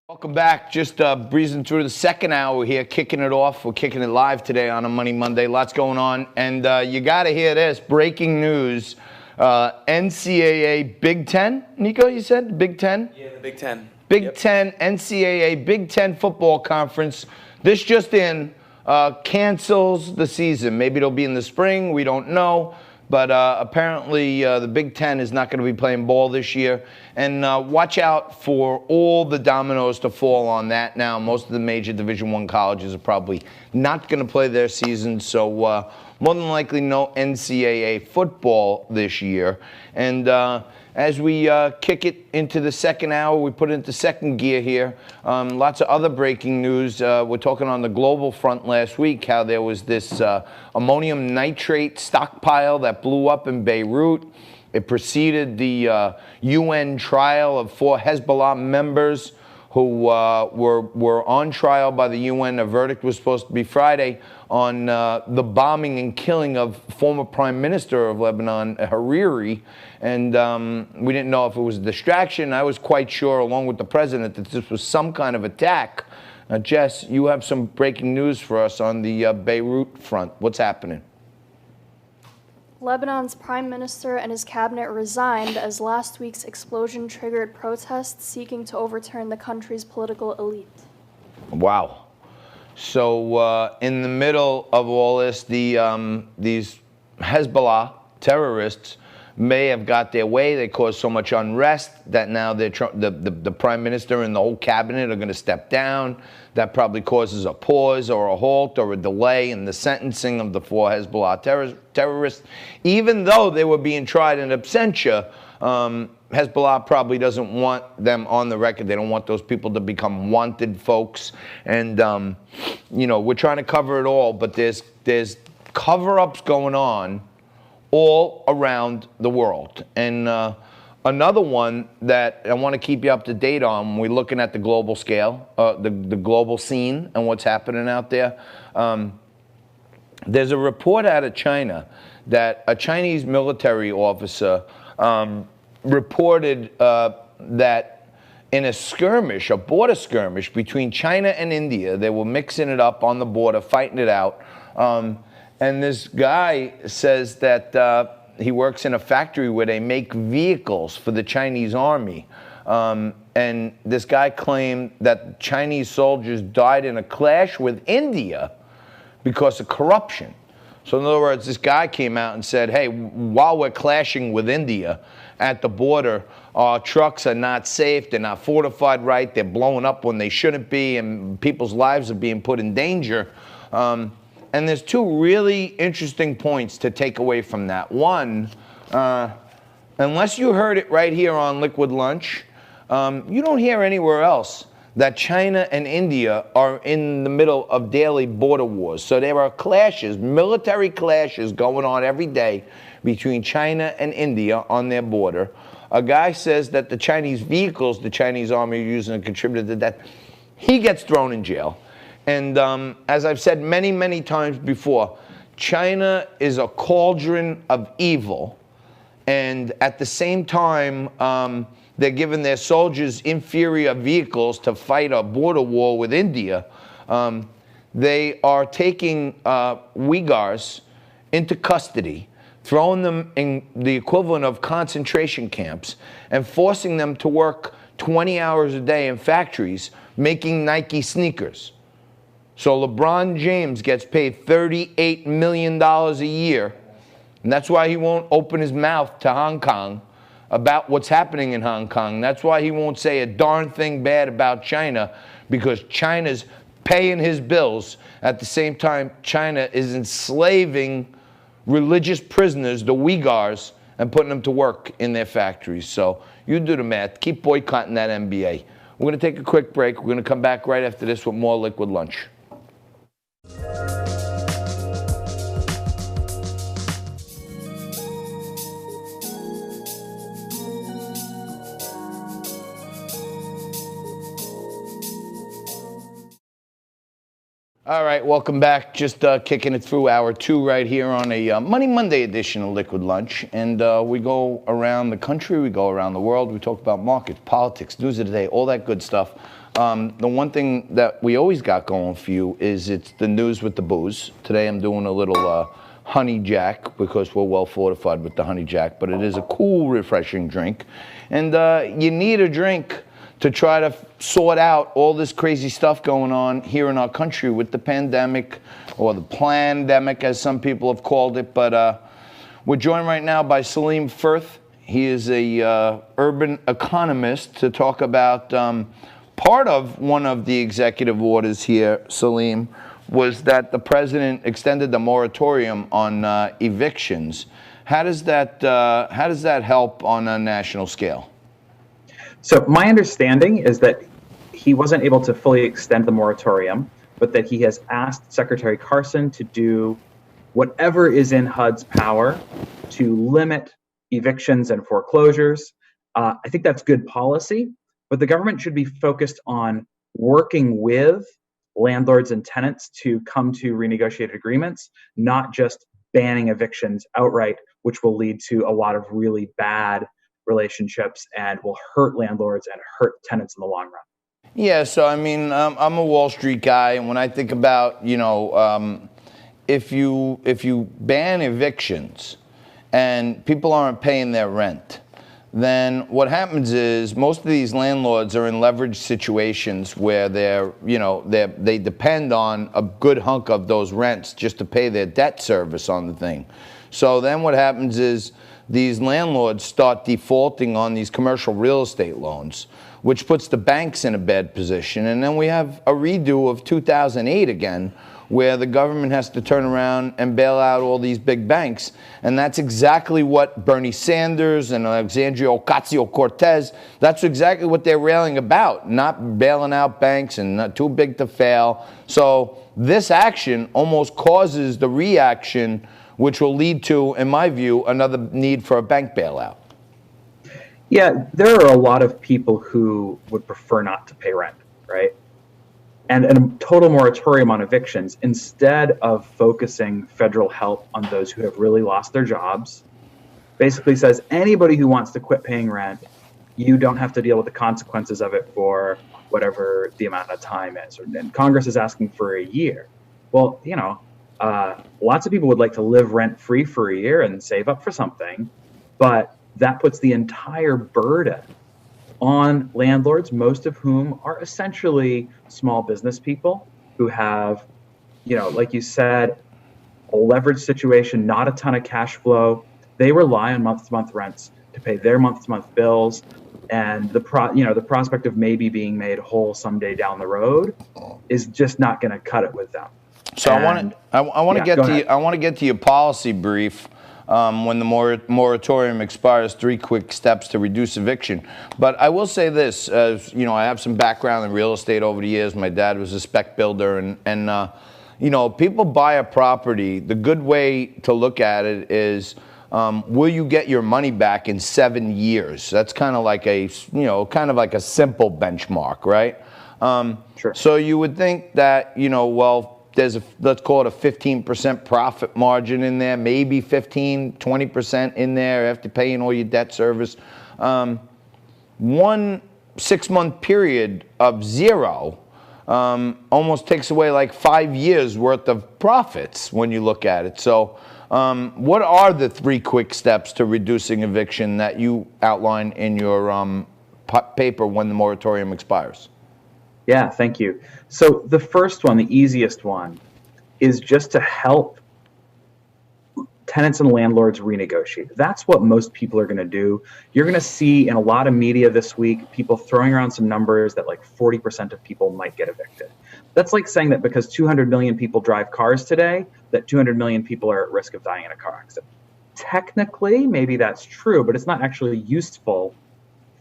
Welcome back. Just breezing through the second hour here, kicking it off. We're kicking it live today on a Money Monday. Lots going on. And you got to hear this. Breaking news. NCAA Big Ten. Nico, you said? Big Ten? Yeah, the Big Ten. Big Ten, NCAA Big Ten football conference. This just in, cancels the season. Maybe it'll be in the spring. We don't know. But apparently the Big Ten is not going to be playing ball this year. And watch out for all the dominoes to fall on that now. Most of the major Division I colleges are probably not going to play their season. So more than likely no NCAA football this year. And as we kick it into the second hour, we put it into second gear here. Lots of other breaking news. We're talking on the global front last week how there was this ammonium nitrate stockpile that blew up in Beirut. It preceded the UN trial of 4 Hezbollah members who were on trial by the UN. A verdict was supposed to be Friday on the bombing and killing of former Prime Minister of Lebanon, Hariri. And we didn't know if it was a distraction. I was quite sure, along with the president, that this was some kind of attack. Jess, you have some breaking news for us on the Beirut front. What's happening? Lebanon's prime minister and his cabinet resigned as last week's explosion triggered protests seeking to overturn the country's political elite. Wow. So in the middle of all this, these Hezbollah terrorists may have got their way. They caused so much unrest that now the prime minister and the whole cabinet are going to step down. That probably causes a pause or a halt or a delay in the sentencing of the 4 Hezbollah terrorists. Even though they were being tried in absentia, Hezbollah probably doesn't want them on the record. They don't want those people to become wanted folks. And, we're trying to cover it all, but there's cover-ups going on all around the world. And another one that I want to keep you up to date on when we're looking at the global scale, the global scene and what's happening out there. There's a report out of China that a Chinese military officer reported that in a border skirmish between China and India, they were mixing it up on the border, fighting it out. And this guy says that he works in a factory where they make vehicles for the Chinese army. And this guy claimed that Chinese soldiers died in a clash with India because of corruption. So in other words, this guy came out and said, hey, while we're clashing with India at the border, our trucks are not safe, they're not fortified right, they're blowing up when they shouldn't be, and people's lives are being put in danger. And there's 2 really interesting points to take away from that. One, unless you heard it right here on Liquid Lunch, you don't hear anywhere else that China and India are in the middle of daily border wars. So there are clashes, military clashes going on every day between China and India on their border. A guy says that the Chinese vehicles the Chinese army are using contributed to that. He gets thrown in jail. And as I've said many, many times before, China is a cauldron of evil. And at the same time, they're giving their soldiers inferior vehicles to fight a border war with India. They are taking Uyghurs into custody, throwing them in the equivalent of concentration camps, and forcing them to work 20 hours a day in factories making Nike sneakers. So LeBron James gets paid $38 million a year, and that's why he won't open his mouth to Hong Kong about what's happening in Hong Kong. That's why he won't say a darn thing bad about China, because China's paying his bills. At the same time, China is enslaving religious prisoners, the Uyghurs, and putting them to work in their factories. So you do the math. Keep boycotting that NBA. We're going to take a quick break. We're going to come back right after this with more Liquid Lunch. All right, welcome back. Just kicking it through hour 2 right here on a Money Monday edition of Liquid Lunch. And we go around the country, we go around the world, we talk about markets, politics, news of the day, all that good stuff. The one thing that we always got going for you is it's the news with the booze. Today I'm doing a little honey jack because we're well fortified with the honey jack, but it is a cool, refreshing drink. And you need a drink to try to sort out all this crazy stuff going on here in our country with the pandemic, or the plandemic as some people have called it. But We're joined right now by Salim Firth. He is a urban economist to talk about part of one of the executive orders here, Salim, was that the president extended the moratorium on evictions. How does that help on a national scale? So my understanding is that he wasn't able to fully extend the moratorium, but that he has asked Secretary Carson to do whatever is in HUD's power to limit evictions and foreclosures. I think that's good policy, but the government should be focused on working with landlords and tenants to come to renegotiated agreements, not just banning evictions outright, which will lead to a lot of really bad relationships and will hurt landlords and hurt tenants in the long run. Yeah, so I mean, I'm a Wall Street guy, and when I think about, if you ban evictions and people aren't paying their rent, then what happens is most of these landlords are in leveraged situations where they depend on a good hunk of those rents just to pay their debt service on the thing. So then what happens is these landlords start defaulting on these commercial real estate loans, which puts the banks in a bad position. And then we have a redo of 2008 again, where the government has to turn around and bail out all these big banks. And that's exactly what Bernie Sanders and Alexandria Ocasio-Cortez, that's exactly what they're railing about, not bailing out banks and not too big to fail. So this action almost causes the reaction, which will lead to, in my view, another need for a bank bailout. Yeah, there are a lot of people who would prefer not to pay rent, right? And a total moratorium on evictions, instead of focusing federal help on those who have really lost their jobs, basically says anybody who wants to quit paying rent, you don't have to deal with the consequences of it for whatever the amount of time is. And Congress is asking for a year. Well, lots of people would like to live rent-free for a year and save up for something, but that puts the entire burden on landlords, most of whom are essentially small business people who have, like you said, a leveraged situation, not a ton of cash flow. They rely on month-to-month rents to pay their month-to-month bills, and the prospect of maybe being made whole someday down the road is just not going to cut it with them. So I want to get to your policy brief. When the moratorium expires, 3 quick steps to reduce eviction. But I will say this, I have some background in real estate over the years. My dad was a spec builder, and people buy a property. The good way to look at it is, will you get your money back in 7 years? That's kind of like a simple benchmark, right? Sure. So you would think that, there's let's call it a 15% profit margin in there, maybe 15, 20% in there after paying all your debt service. 1 6-month period of zero almost takes away like 5 years worth of profits when you look at it. So what are the 3 quick steps to reducing eviction that you outline in your paper when the moratorium expires? Yeah, thank you. So the first one, the easiest one, is just to help tenants and landlords renegotiate. That's what most people are going to do. You're going to see in a lot of media this week people throwing around some numbers that like 40% of people might get evicted. That's like saying that because 200 million people drive cars today, that 200 million people are at risk of dying in a car accident. Technically, maybe that's true, but it's not actually useful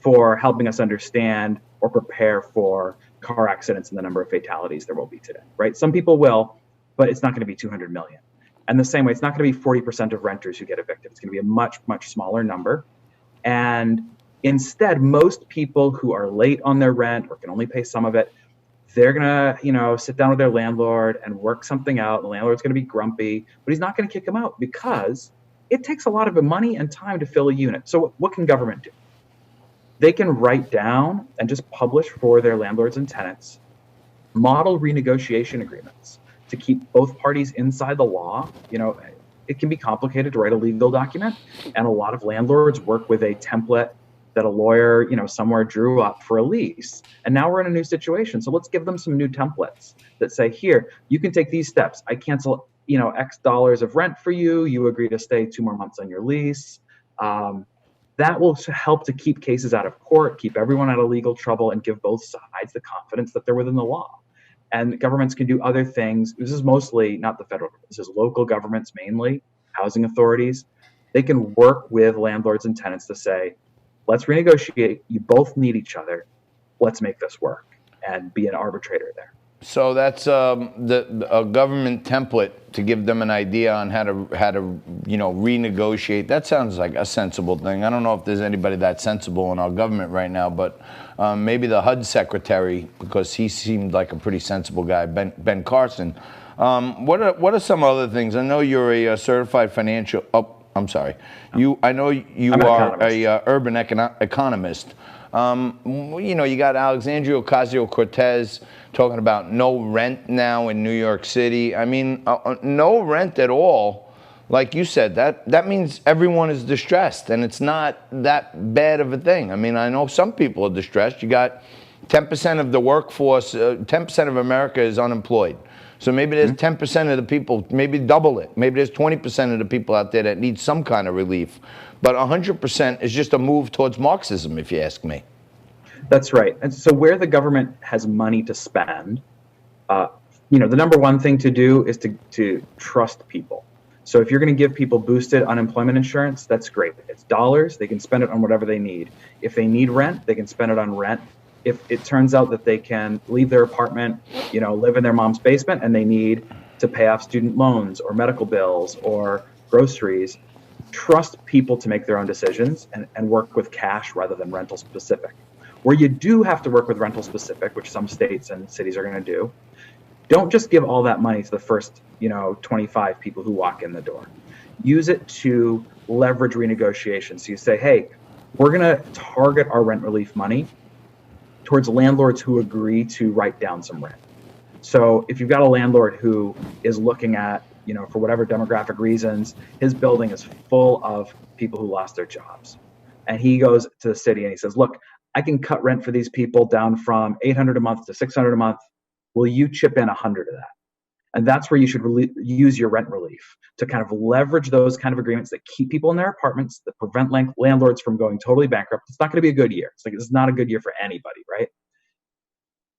for helping us understand or prepare for car accidents and the number of fatalities there will be today, right? Some people will, but it's not going to be 200 million. And the same way, it's not going to be 40% of renters who get evicted. It's going to be a much, much smaller number. And instead, most people who are late on their rent or can only pay some of it, they're going to, sit down with their landlord and work something out. The landlord's going to be grumpy, but he's not going to kick them out because it takes a lot of money and time to fill a unit. So what can government do? They can write down and just publish for their landlords and tenants model renegotiation agreements to keep both parties inside the law. It can be complicated to write a legal document, and a lot of landlords work with a template that a lawyer, somewhere drew up for a lease. And now we're in a new situation. So let's give them some new templates that say, here, you can take these steps. I cancel X dollars of rent for you. You agree to stay 2 more months on your lease. That will help to keep cases out of court, keep everyone out of legal trouble, and give both sides the confidence that they're within the law. And governments can do other things. This is mostly not the federal government. This is local governments, mainly housing authorities. They can work with landlords and tenants to say, let's renegotiate. You both need each other. Let's make this work, and be an arbitrator there. So that's a government template to give them an idea on how to renegotiate. That sounds like a sensible thing. I don't know if there's anybody that sensible in our government right now, but maybe the HUD secretary, because he seemed like a pretty sensible guy, Ben Carson. What are some other things? I know you're a certified financial. Oh, I'm sorry. I know you are a urban economist. You got Alexandria Ocasio-Cortez talking about no rent now in New York City. I mean, no rent at all. Like you said, that means everyone is distressed, and it's not that bad of a thing. I mean, I know some people are distressed. You got 10% of the workforce, 10% of America is unemployed. So maybe there's 10% of the people, maybe double it. Maybe there's 20% of the people out there that need some kind of relief. But 100% is just a move towards Marxism, if you ask me. That's right. And so where the government has money to spend, the number one thing to do is to trust people. So if you're going to give people boosted unemployment insurance, that's great. It's dollars. They can spend it on whatever they need. If they need rent, they can spend it on rent. If it turns out that they can leave their apartment, live in their mom's basement, and they need to pay off student loans or medical bills or groceries, trust people to make their own decisions and work with cash rather than rental specific. Where you do have to work with rental specific, which some states and cities are going to do, don't just give all that money to the first 25 people who walk in the door. Use it to leverage renegotiation. So you say, hey, we're going to target our rent relief money towards landlords who agree to write down some rent. So if you've got a landlord who is looking at, for whatever demographic reasons, his building is full of people who lost their jobs. And he goes to the city and he says, look, I can cut rent for these people down from $800 a month to $600 a month. Will you chip in 100 of that? And that's where you should use your rent relief to kind of leverage those kind of agreements that keep people in their apartments, that prevent landlords from going totally bankrupt. It's not going to be a good year. It's not a good year for anybody, right?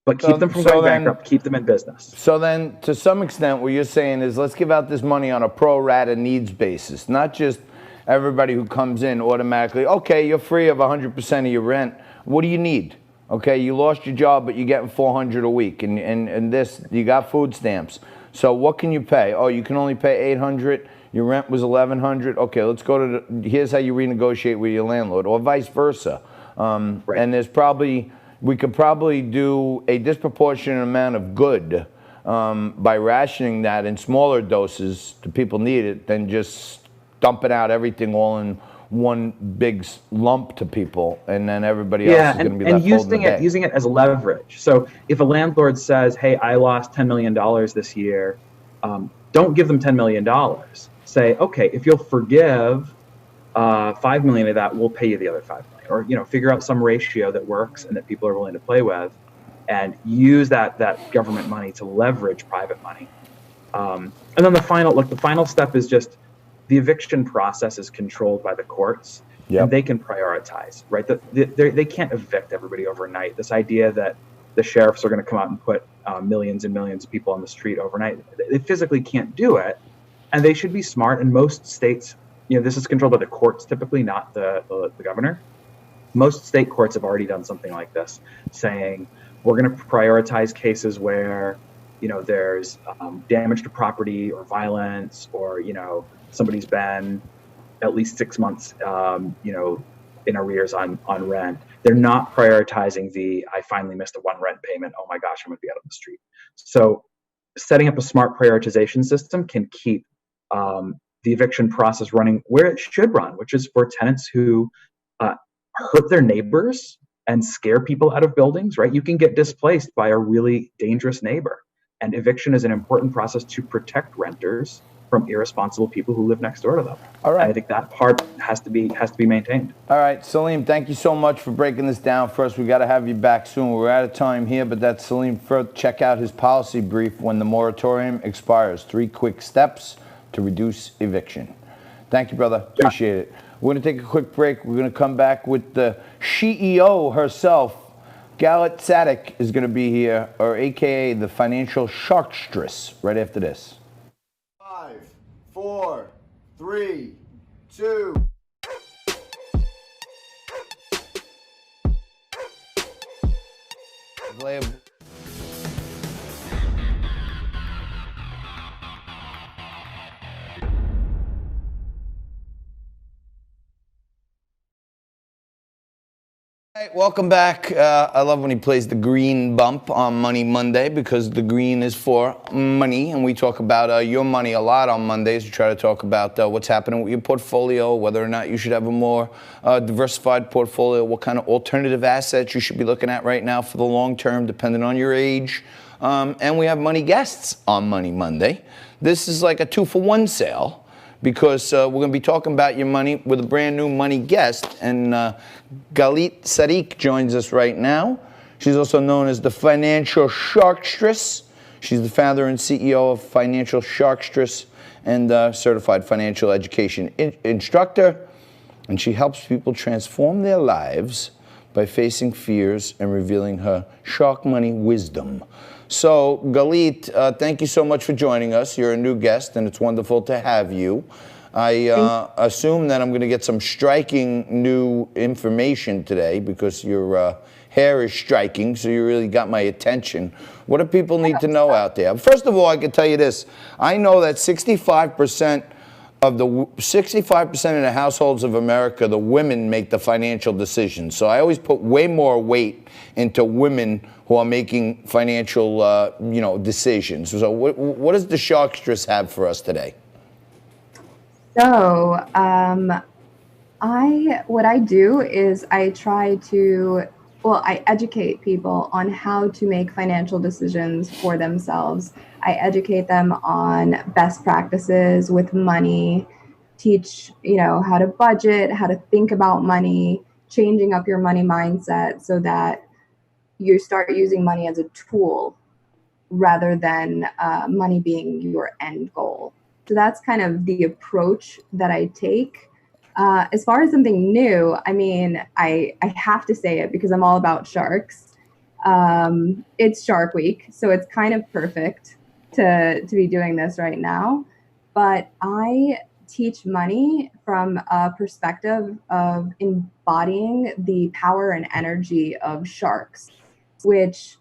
But keep them from going bankrupt, keep them in business. So then, to some extent, what you're saying is let's give out this money on a pro rata needs basis, not just everybody who comes in automatically, okay, you're free of 100% of your rent. What do you need? Okay, you lost your job, but you're getting $400 a week, and this, you got food stamps. So what can you pay? Oh, you can only pay $800. Your rent was $1,100. Okay, let's go to here's how you renegotiate with your landlord, or vice versa. Right. And we could probably do a disproportionate amount of good by rationing that in smaller doses to people need it than just dumping out everything all in one big lump to people, and then everybody else is going to be left holding the bag. Using it as leverage. So if a landlord says, hey, I lost $10 million this year, don't give them $10 million. Say, okay, if you'll forgive $5 million of that, we'll pay you the other $5 million. Or figure out some ratio that works and that people are willing to play with, and use that government money to leverage private money. And then the final step is just the eviction process is controlled by the courts, and they can prioritize, right? They can't evict everybody overnight. This idea that the sheriffs are going to come out and put millions and millions of people on the street overnight, they physically can't do it, and they should be smart. In most states, this is controlled by the courts, typically not the governor. Most state courts have already done something like this, saying we're going to prioritize cases where there's damage to property or violence, or somebody's been at least 6 months, in arrears on rent. They're not prioritizing I finally missed one rent payment. Oh my gosh, I'm going to be out on the street. So setting up a smart prioritization system can keep the eviction process running where it should run, which is for tenants who hurt their neighbors and scare people out of buildings, right? You can get displaced by a really dangerous neighbor. And eviction is an important process to protect renters from irresponsible people who live next door to them. All right. I think that part has to be maintained. All right, Salim, thank you so much for breaking this down for us. We got to have you back soon. We're out of time here, but that's Salim Firth. Check out his policy brief when the moratorium expires. 3 quick steps to reduce eviction. Thank you, brother. Appreciate it. We're going to take a quick break. We're going to come back with the CEO herself. Galit Sadik is going to be here, or AKA the financial sharkstress, right after this. 5, 4, 3, 2. Hey, welcome back. I love when he plays the green bump on Money Monday because the green is for money, and we talk about your money a lot on Mondays. We try to talk about what's happening with your portfolio, whether or not you should have a more diversified portfolio, what kind of alternative assets you should be looking at right now for the long term, depending on your age. And we have money guests on Money Monday. This is like a 2-for-1 sale, because we're going to be talking about your money with a brand new money guest. And Galit Sadik joins us right now. She's also known as the Financial Sharkstress. She's the founder and CEO of Financial Sharkstress and certified financial education instructor. And she helps people transform their lives by facing fears and revealing her shark money wisdom. So, Galit, thank you so much for joining us. You're a new guest, and it's wonderful to have you. I assume that I'm going to get some striking new information today because your hair is striking, so you really got my attention. What do people need to know out there? First of all, I can tell you this. I know that 65% of the households of America, the women make the financial decisions. So I always put way more weight into women who are making financial, decisions. So what does the Sharkstress have for us today? So what I do is I educate people on how to make financial decisions for themselves. I educate them on best practices with money, teach, how to budget, how to think about money, changing up your money mindset so that you start using money as a tool rather than money being your end goal. So that's kind of the approach that I take. As far as something new, I have to say it because I'm all about sharks. It's Shark Week, so it's kind of perfect to be doing this right now. But I teach money from a perspective of embodying the power and energy of sharks, which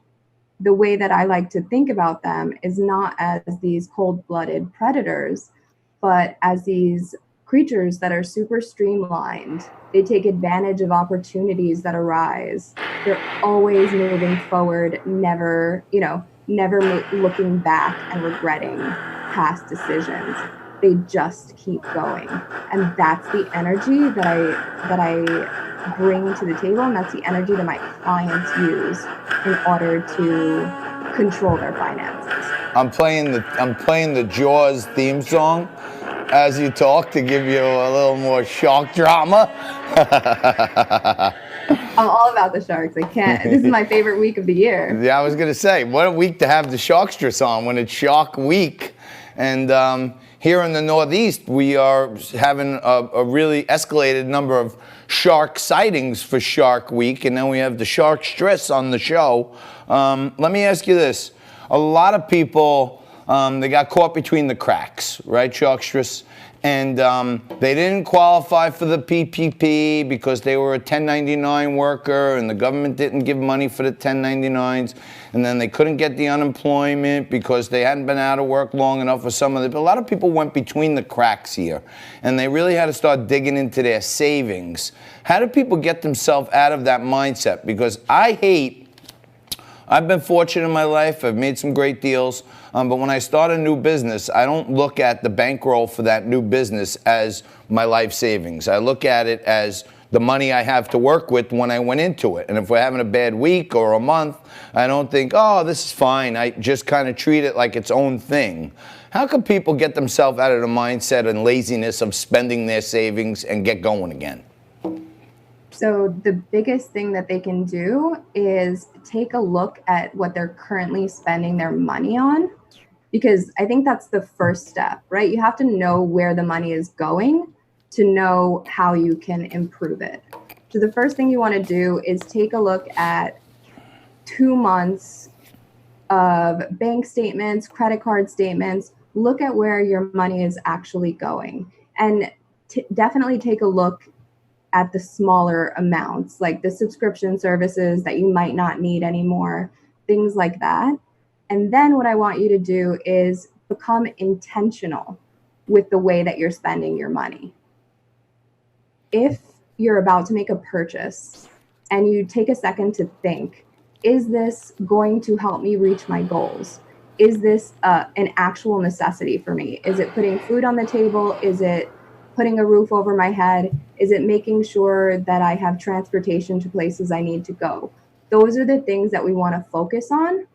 the way that I like to think about them is not as these cold-blooded predators, but as these creatures that are super streamlined. They take advantage of opportunities that arise. They're always moving forward, never looking back and regretting past decisions. They just keep going. And that's the energy that I bring to the table, and that's the energy that my clients use in order to control their finances. I'm playing the Jaws theme song as you talk to give you a little more shark drama. I'm all about the sharks. I can't. This is my favorite week of the year. Yeah, I was gonna say, what a week to have the Sharkstress on when it's Shark Week. And here in the Northeast, we are having a really escalated number of shark sightings for Shark Week, and then we have the Sharkstress on the show. Let me ask you this. A lot of people, they got caught between the cracks, right, Sharkstress? And they didn't qualify for the PPP because they were a 1099 worker and the government didn't give money for the 1099s. And then they couldn't get the unemployment because they hadn't been out of work long enough for some of it. But a lot of people went between the cracks here and they really had to start digging into their savings. How do people get themselves out of that mindset? Because I've been fortunate in my life. I've made some great deals. But when I start a new business, I don't look at the bankroll for that new business as my life savings. I look at it as the money I have to work with when I went into it. And if we're having a bad week or a month, I don't think, oh, this is fine. I just kind of treat it like its own thing. How can people get themselves out of the mindset and laziness of spending their savings and get going again? So the biggest thing that they can do is take a look at what they're currently spending their money on, because I think that's the first step, right? You have to know where the money is going to know how you can improve it. So the first thing you want to do is take a look at 2 months of bank statements, credit card statements. Look at where your money is actually going, and definitely take a look at the smaller amounts, like the subscription services that you might not need anymore, things like that. And then what I want you to do is become intentional with the way that you're spending your money. If you're about to make a purchase and you take a second to think, is this going to help me reach my goals? Is this an actual necessity for me? Is it putting food on the table? Is it putting a roof over my head? Is it making sure that I have transportation to places I need to go? Those are the things that we want to focus on,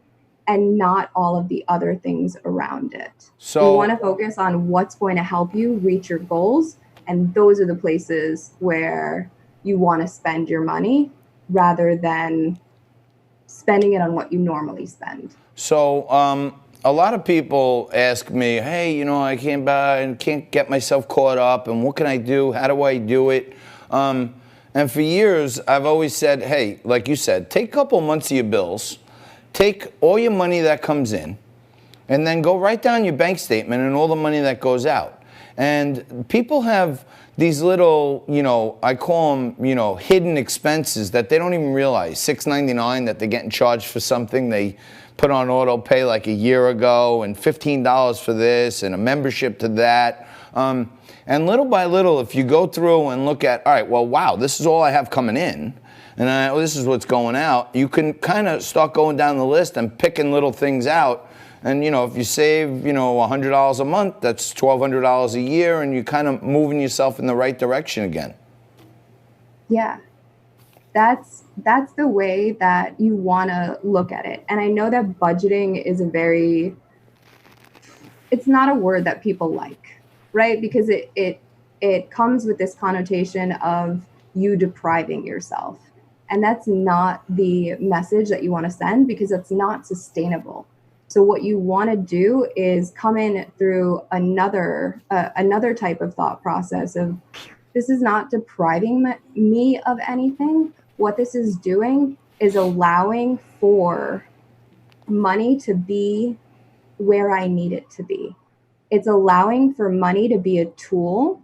and not all of the other things around it. So you want to focus on what's going to help you reach your goals, and those are the places where you want to spend your money rather than spending it on what you normally spend. So a lot of people ask me, hey, you know, I can't buy and can't get myself caught up, and what can I do? How do I do it? And for years, I've always said, hey, like you said, take a couple months of your bills, take all your money that comes in, and then go write down your bank statement and all the money that goes out. And people have these little, you know, I call them, you know, hidden expenses that they don't even realize. $6.99 that they're getting charged for something they put on auto pay like a year ago, and $15 for this, and a membership to that. And little by little, if you go through and look at, all right, well, wow, this is all I have coming in, and this is what's going out, you can kind of start going down the list and picking little things out. And, you know, if you save, you know, $100 a month, that's $1,200 a year, and you're kind of moving yourself in the right direction again. Yeah, that's the way that you want to look at it. And I know that budgeting is it's not a word that people like, right? Because it comes with this connotation of you depriving yourself. And that's not the message that you want to send, because it's not sustainable. So what you want to do is come in through another type of thought process of, this is not depriving me of anything. What this is doing is allowing for money to be where I need it to be. It's allowing for money to be a tool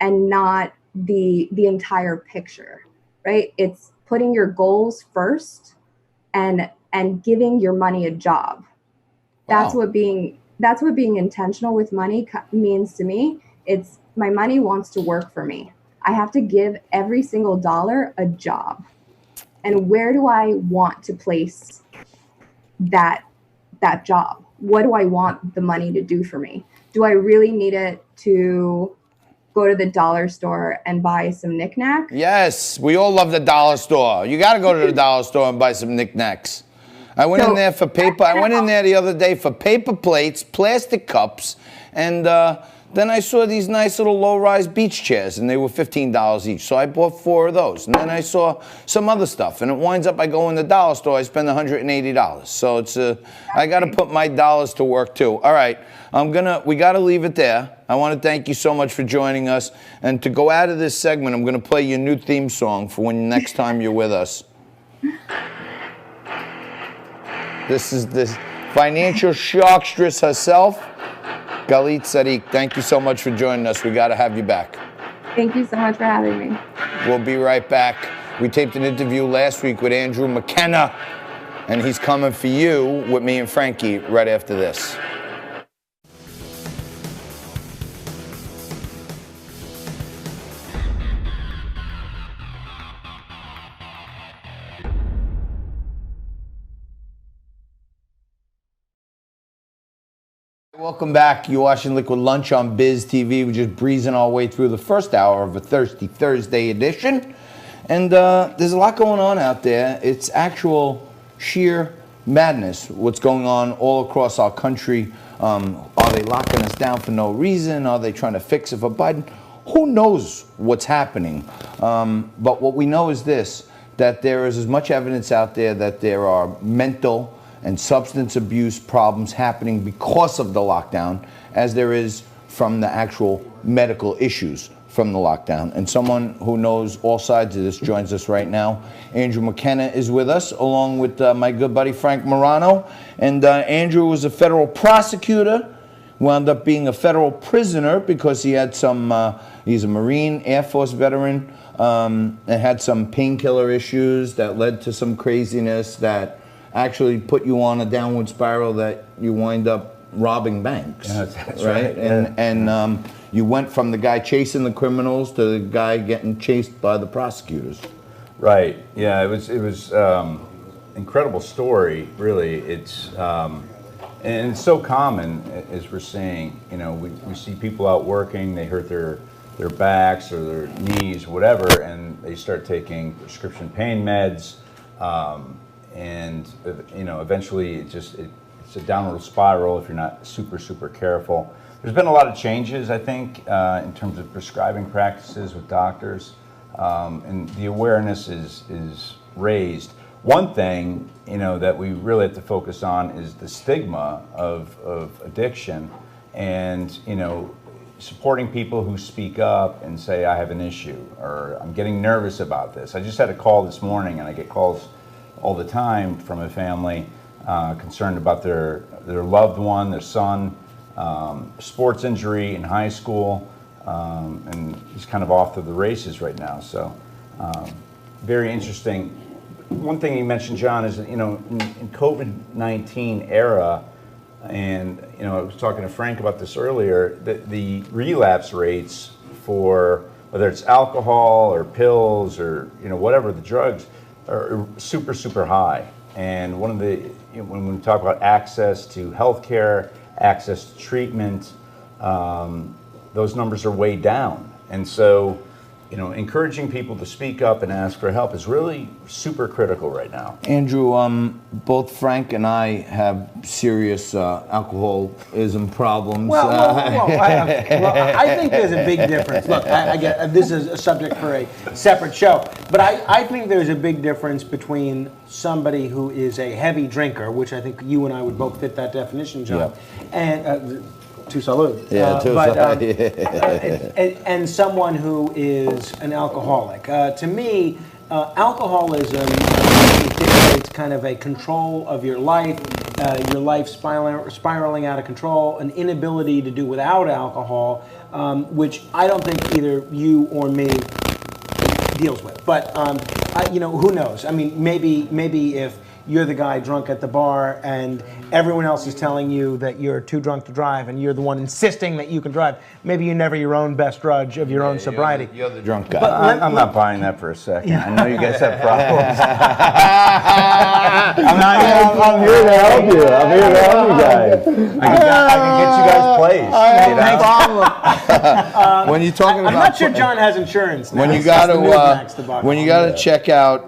and not the entire picture, right? It's putting your goals first and giving your money a job. That's what being intentional with money means to me. It's, my money wants to work for me. I have to give every single dollar a job. And where do I want to place that job? What do I want the money to do for me? Do I really need it to go to the dollar store and buy some knickknacks? Yes, we all love the dollar store. You got to go to the dollar store and buy some knickknacks. I went in there for paper. I went in there the other day for paper plates, plastic cups, and then I saw these nice little low-rise beach chairs, and they were $15 each. So I bought 4 of those. And then I saw some other stuff, and it winds up I go in the dollar store, I spend $180. So it's I got to put my dollars to work too. All right, we got to leave it there. I want to thank you so much for joining us, and to go out of this segment, I'm going to play your new theme song for when next time you're with us. This is the financial sharkstress herself, Galit Sadiq. Thank you so much for joining us. We got to have you back. Thank you so much for having me. We'll be right back. We taped an interview last week with Andrew McKenna, and he's coming for you with me and Frankie right after this. Welcome back. You're watching Liquid Lunch on Biz TV. We're just breezing our way through the first hour of a Thirsty Thursday edition. And there's a lot going on out there. It's actual sheer madness what's going on all across our country Are they locking us down for no reason? Are they trying to fix it for Biden? Who knows what's happening? But what we know is this, that there is as much evidence out there that there are mental and substance abuse problems happening because of the lockdown as there is from the actual medical issues from the lockdown. And someone who knows all sides of this joins us right now. Andrew McKenna is with us, along with my good buddy Frank Morano. And Andrew was a federal prosecutor, wound up being a federal prisoner because he had some, he's a Marine Air Force veteran, and had some painkiller issues that led to some craziness that actually put you on a downward spiral that you wind up robbing banks. Yeah, that's right? And you went from the guy chasing the criminals to the guy getting chased by the prosecutors. Right. Yeah. It was incredible story. Really, it's and it's so common as we're seeing. You know, we see people out working. They hurt their backs or their knees, whatever, and they start taking prescription pain meds, and you know, eventually it's a downward spiral if you're not super careful. There's been a lot of changes, I think, in terms of prescribing practices with doctors, and the awareness is raised. One thing, you know, that we really have to focus on is the stigma of addiction, and you know, supporting people who speak up and say, I have an issue, or I'm getting nervous about this. I just had a call this morning, and I get calls all the time from a family concerned about their loved one, their son, sports injury in high school, and he's kind of off to the races right now. So very interesting. One thing you mentioned, John, is that, you know, in COVID-19 era, and you know, I was talking to Frank about this earlier, the relapse rates for whether it's alcohol or pills or, you know, whatever the drugs are super high. And one of the, you know, when we talk about access to healthcare, access to treatment, those numbers are way down. And so, you know, encouraging people to speak up and ask for help is really super critical right now. Andrew, both Frank and I have serious alcoholism problems. I think there's a big difference. Look, I get this is a subject for a separate show, but I think there's a big difference between somebody who is a heavy drinker, which I think you and I would both fit that definition, John, and to salute. Yeah, and someone who is an alcoholic. To me, alcoholism dictates kind of a control of your life spiraling out of control, an inability to do without alcohol, which I don't think either you or me deals with. But you know, who knows? I mean, maybe if you're the guy drunk at the bar and everyone else is telling you that you're too drunk to drive and you're the one insisting that you can drive, maybe you're never your own best drudge of your own sobriety. You're the drunk guy. But I'm not buying that for a second. I know you guys have problems. I'm here to help you. I'm here to help you guys. I can get you guys placed. When you're talking about, I'm not sure John has insurance now. When you got to check out,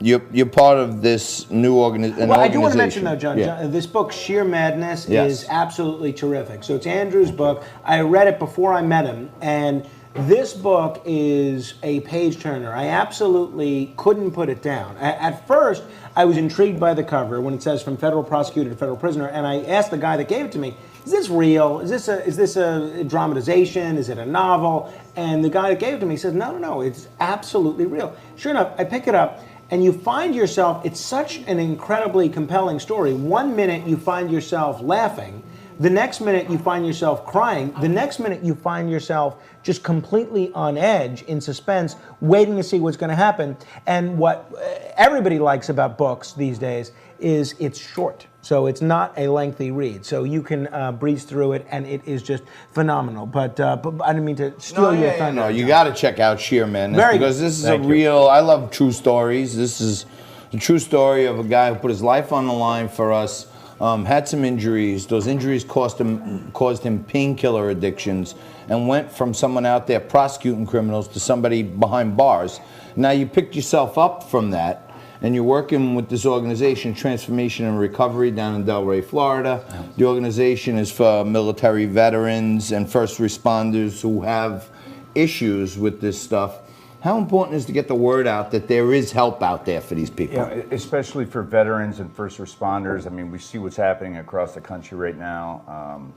you're part of this new organization. Well, I do want to mention though, John, this book, Sheer Madness, is absolutely terrific. So it's Andrew's book. I read it before I met him, and this book is a page turner. I absolutely couldn't put it down. At first, I was intrigued by the cover when it says from federal prosecutor to federal prisoner, and I asked the guy that gave it to me, is this real? Is this a dramatization? Is it a novel? And the guy that gave it to me said, no, it's absolutely real. Sure enough, I pick it up, and you find yourself, it's such an incredibly compelling story. 1 minute you find yourself laughing, the next minute you find yourself crying, the next minute you find yourself just completely on edge, in suspense, waiting to see what's going to happen. And what everybody likes about books these days is it's short. So it's not a lengthy read. So you can breeze through it, and it is just phenomenal. But I didn't mean to steal your thunder. No, you got to check out Sheer Madness because this is I love true stories. This is a true story of a guy who put his life on the line for us, had some injuries. Those injuries caused him painkiller addictions, and went from someone out there prosecuting criminals to somebody behind bars. Now you picked yourself up from that, and you're working with this organization, Transformation and Recovery, down in Delray, Florida. The organization is for military veterans and first responders who have issues with this stuff. How important is to get the word out that there is help out there for these people? Yeah, especially for veterans and first responders. I mean, we see what's happening across the country right now.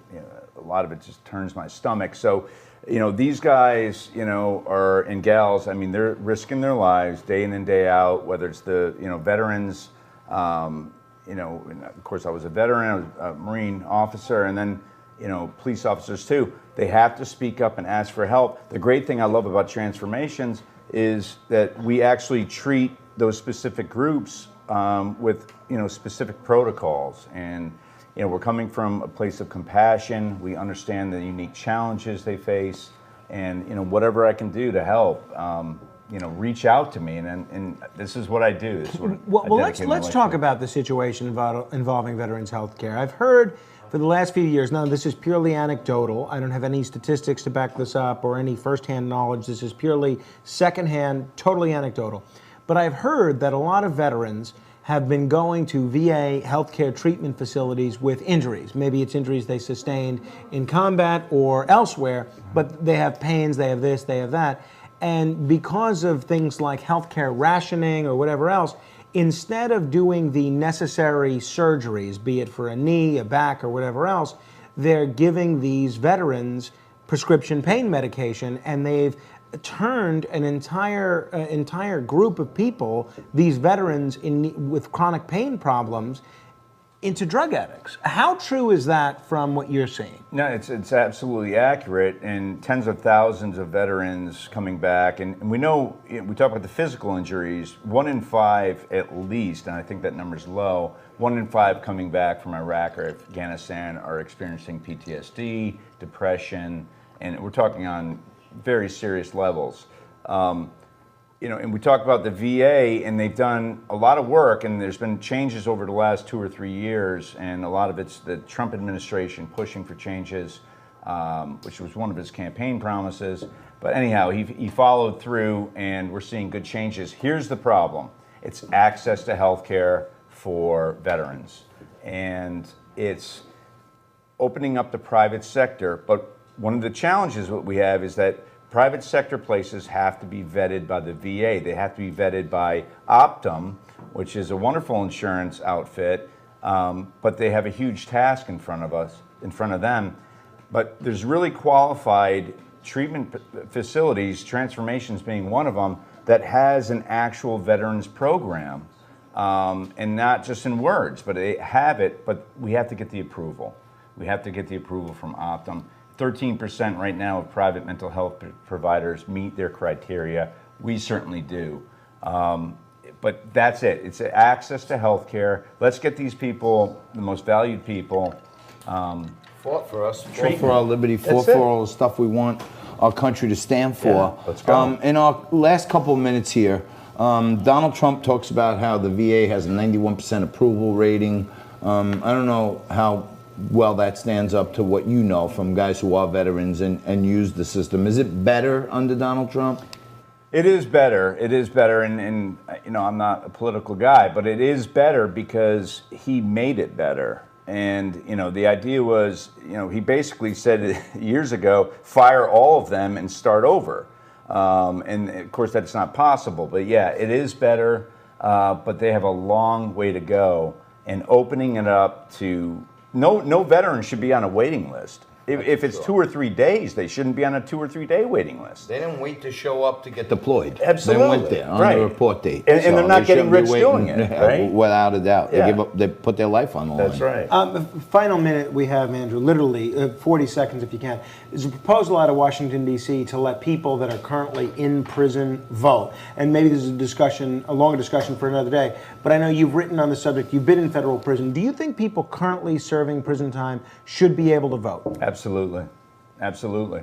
A lot of it just turns my stomach. So, these guys, and gals, I mean, they're risking their lives day in and day out, whether it's the, veterans, and of course I was a veteran, I was a Marine officer, and then, police officers too. They have to speak up and ask for help. The great thing I love about Transformations is that we actually treat those specific groups with, specific protocols. And, we're coming from a place of compassion. We understand the unique challenges they face, and whatever I can do to help, reach out to me. And this is what I do. This is what well, let's talk about the situation involving veterans health care. I've heard for the last few years, now this is purely anecdotal. I don't have any statistics to back this up or any firsthand knowledge. This is purely secondhand, totally anecdotal. But I've heard that a lot of veterans have been going to VA healthcare treatment facilities with injuries. Maybe it's injuries they sustained in combat or elsewhere, but they have pains, they have this, they have that. And because of things like healthcare rationing or whatever else, instead of doing the necessary surgeries, be it for a knee, a back, or whatever else, they're giving these veterans prescription pain medication, and they've turned an entire group of people, these veterans with chronic pain problems, into drug addicts. How true is that from what you're seeing? No, it's absolutely accurate, and tens of thousands of veterans coming back. And we know, we talk about the physical injuries, 1 in 5 at least, and I think that number's low, 1 in 5 coming back from Iraq or Afghanistan are experiencing PTSD, depression, and we're talking on very serious levels. And we talk about the VA, and they've done a lot of work, and there's been changes over the last 2 or 3 years, and a lot of it's the Trump administration pushing for changes, which was one of his campaign promises. But anyhow, he followed through, and we're seeing good changes. Here's the problem. It's access to health care for veterans, and it's opening up the private sector. But one of the challenges that we have is that private sector places have to be vetted by the VA. They have to be vetted by Optum, which is a wonderful insurance outfit, but they have a huge task in front of them. But there's really qualified treatment facilities, Transformations being one of them, that has an actual veterans program, and not just in words, but they have it, but we have to get the approval. We have to get the approval from Optum. 13% right now of private mental health providers meet their criteria. We certainly do. But that's it. It's access to health care. Let's get these people, the most valued people. Fought for us, fought for our liberty, fought for all the stuff we want our country to stand for. Yeah, let's go. In our last couple of minutes here, Donald Trump talks about how the VA has a 91% approval rating. I don't know how well that stands up to what you know from guys who are veterans and use the system. Is it better under Donald Trump? It is better. It is better, and I'm not a political guy, but it is better because he made it better. And the idea was, he basically said years ago, fire all of them and start over. And of course that's not possible. But yeah, it is better, but they have a long way to go. And opening it up to no veteran should be on a waiting list. If it's 2 or 3 days, they shouldn't be on a 2 or 3 day waiting list. They didn't wait to show up to get deployed. Absolutely. They went there on the report date. And they're not getting rich doing it, right? Without a doubt. Yeah. They put their life on the line. That's right. Final minute we have, Andrew, literally 40 seconds if you can. There's a proposal out of Washington, D.C. to let people that are currently in prison vote. And maybe this is a longer discussion for another day. But I know you've written on the subject. You've been in federal prison. Do you think people currently serving prison time should be able to vote? Absolutely. Absolutely.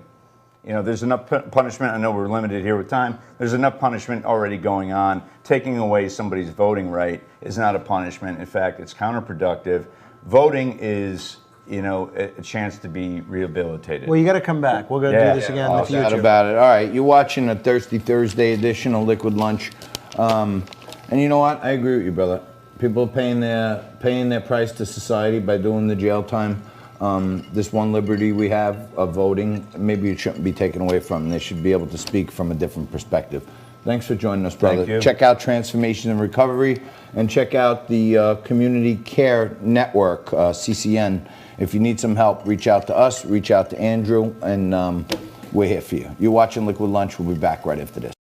There's enough punishment. I know we're limited here with time. There's enough punishment already going on. Taking away somebody's voting right is not a punishment. In fact, it's counterproductive. Voting is, a chance to be rehabilitated. Well, you got to come back. We're going to do this again in the future. About it. All right, you're watching a Thirsty Thursday edition of Liquid Lunch. And you know what? I agree with you, brother. People are paying their price to society by doing the jail time. This one liberty we have of voting, maybe it shouldn't be taken away from them. They should be able to speak from a different perspective. Thanks for joining us, brother. Thank you. Check out Transformation and Recovery, and check out the Community Care Network, CCN. If you need some help, reach out to us, reach out to Andrew, and we're here for you. You're watching Liquid Lunch. We'll be back right after this.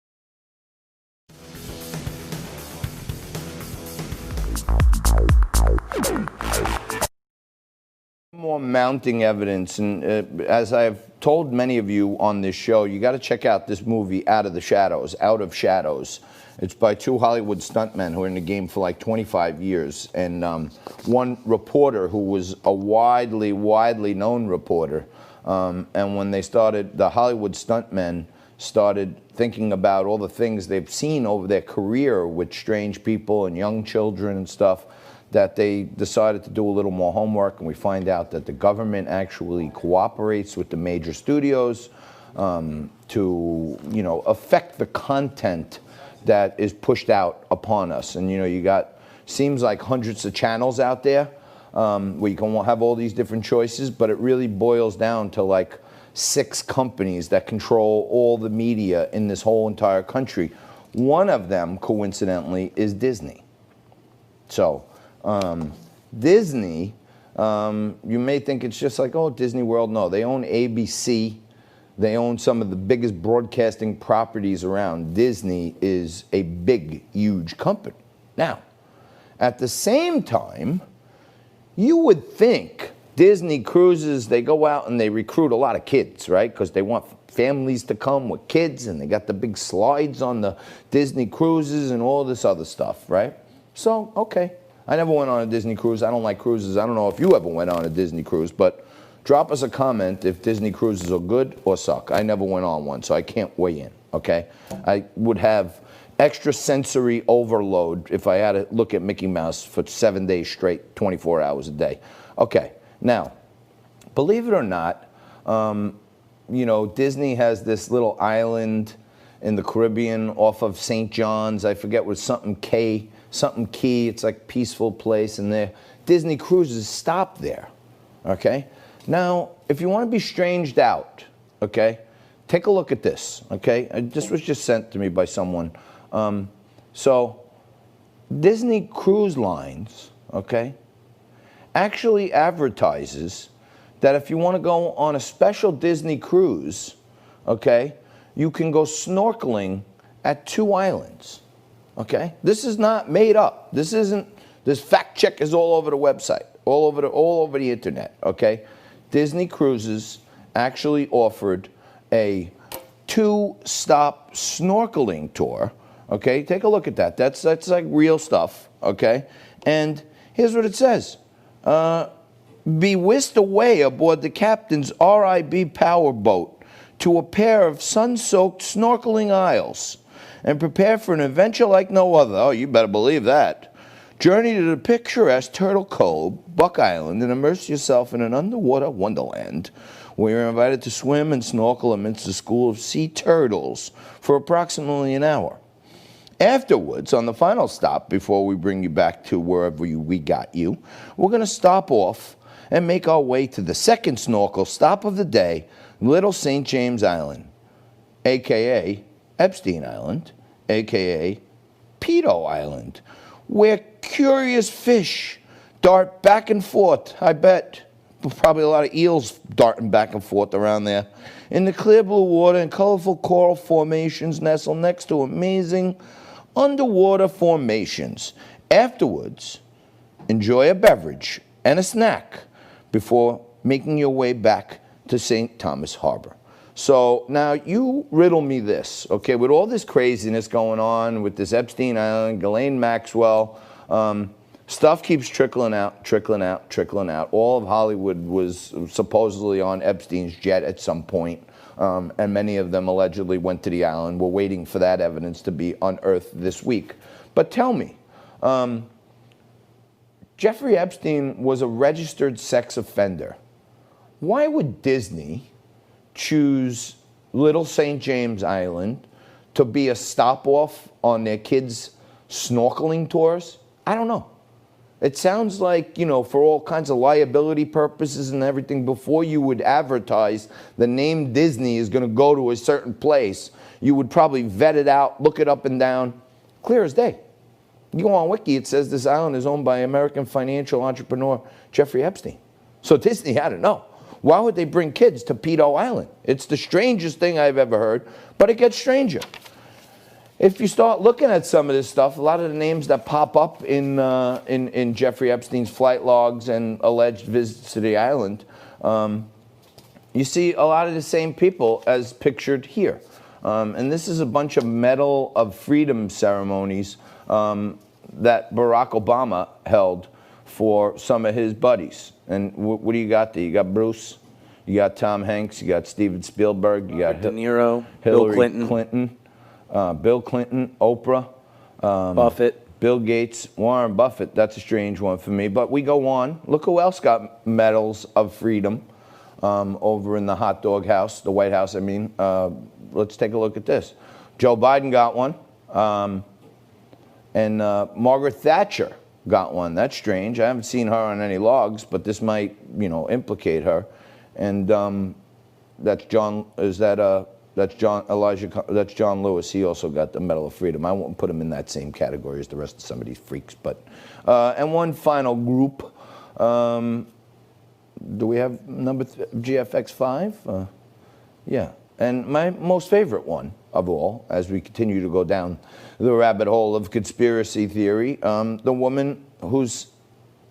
More mounting evidence, and as I've told many of you on this show, you got to check out this movie, Out of Shadows. It's by two Hollywood stuntmen who are in the game for like 25 years, and one reporter who was a widely known reporter, and when they started, the Hollywood stuntmen started thinking about all the things they've seen over their career with strange people and young children and stuff, that they decided to do a little more homework, and we find out that the government actually cooperates with the major studios to, you know, affect the content that is pushed out upon us. And you know, you got, seems like hundreds of channels out there where you can have all these different choices, but it really boils down to like 6 companies that control all the media in this whole entire country. One of them, coincidentally, is Disney. So Disney, you may think it's just like, oh, Disney World. No, they own ABC. They own some of the biggest broadcasting properties around. Disney is a big, huge company. Now, at the same time, you would think Disney cruises, they go out and they recruit a lot of kids, right? Because they want families to come with kids, and they got the big slides on the Disney cruises and all this other stuff, right? So, okay. I never went on a Disney cruise. I don't like cruises. I don't know if you ever went on a Disney cruise, but drop us a comment if Disney cruises are good or suck. I never went on one, so I can't weigh in, okay? I would have extra sensory overload if I had to look at Mickey Mouse for 7 days straight, 24 hours a day. Okay, now, believe it or not, you know, Disney has this little island in the Caribbean off of St. John's. I forget what, something Key. It's like a peaceful place, and there Disney cruises stop there, okay? Now, if you want to be stranged out, okay, take a look at this, okay? This was just sent to me by someone. So Disney Cruise Lines, okay, actually advertises that if you want to go on a special Disney cruise, okay, you can go snorkeling at 2 islands. Okay, this is not made up. This isn't. This fact check is all over the website, all over the internet. Okay, Disney Cruises actually offered a 2-stop snorkeling tour. Okay, take a look at that. That's like real stuff. Okay, and here's what it says: be whisked away aboard the captain's RIB powerboat to a pair of sun-soaked snorkeling isles, and prepare for an adventure like no other. Oh, you better believe that. Journey to the picturesque Turtle Cove, Buck Island, and immerse yourself in an underwater wonderland where you're invited to swim and snorkel amidst a school of sea turtles for approximately an hour. Afterwards, on the final stop, before we bring you back to wherever we got you, we're going to stop off and make our way to the second snorkel stop of the day, Little St. James Island, a.k.a. Epstein Island, a.k.a. Pedo Island, where curious fish dart back and forth. I bet probably a lot of eels darting back and forth around there. In the clear blue water and colorful coral formations nestle next to amazing underwater formations. Afterwards, enjoy a beverage and a snack before making your way back to St. Thomas Harbor. So now you riddle me this, okay? With all this craziness going on with this Epstein Island, Ghislaine Maxwell, stuff keeps trickling out. All of Hollywood was supposedly on Epstein's jet at some point, and many of them allegedly went to the island. We're waiting for that evidence to be unearthed this week. But tell me, Jeffrey Epstein was a registered sex offender. Why would Disney choose Little St. James Island to be a stop-off on their kids' snorkeling tours? I don't know. It sounds like, you know, for all kinds of liability purposes and everything, before you would advertise the name Disney is going to go to a certain place, you would probably vet it out, look it up and down, clear as day. You go on Wiki, it says this island is owned by American financial entrepreneur Jeffrey Epstein. So Disney had to know. Why would they bring kids to Pedo Island? It's the strangest thing I've ever heard, but it gets stranger. If you start looking at some of this stuff, a lot of the names that pop up in Jeffrey Epstein's flight logs and alleged visits to the island, you see a lot of the same people as pictured here. And this is a bunch of Medal of Freedom ceremonies that Barack Obama held for some of his buddies. And what do you got there? You got Bruce, you got Tom Hanks, you got Steven Spielberg, you got De Niro, Hillary Bill Clinton. Bill Clinton, Oprah, Buffett, Bill Gates, Warren Buffett. That's a strange one for me. But we go on. Look who else got medals of freedom over in the hot dog house, the White House, I mean. Let's take a look at this. Joe Biden got one. And Margaret Thatcher got one. That's strange. I haven't seen her on any logs, but this might, you know, implicate her. And that's John. That's John Lewis. He also got the Medal of Freedom. I won't put him in that same category as the rest of some of these freaks. But and one final group. Do we have number GFX 5? Yeah. And my most favorite one of all, as we continue to go down the rabbit hole of conspiracy theory, the woman whose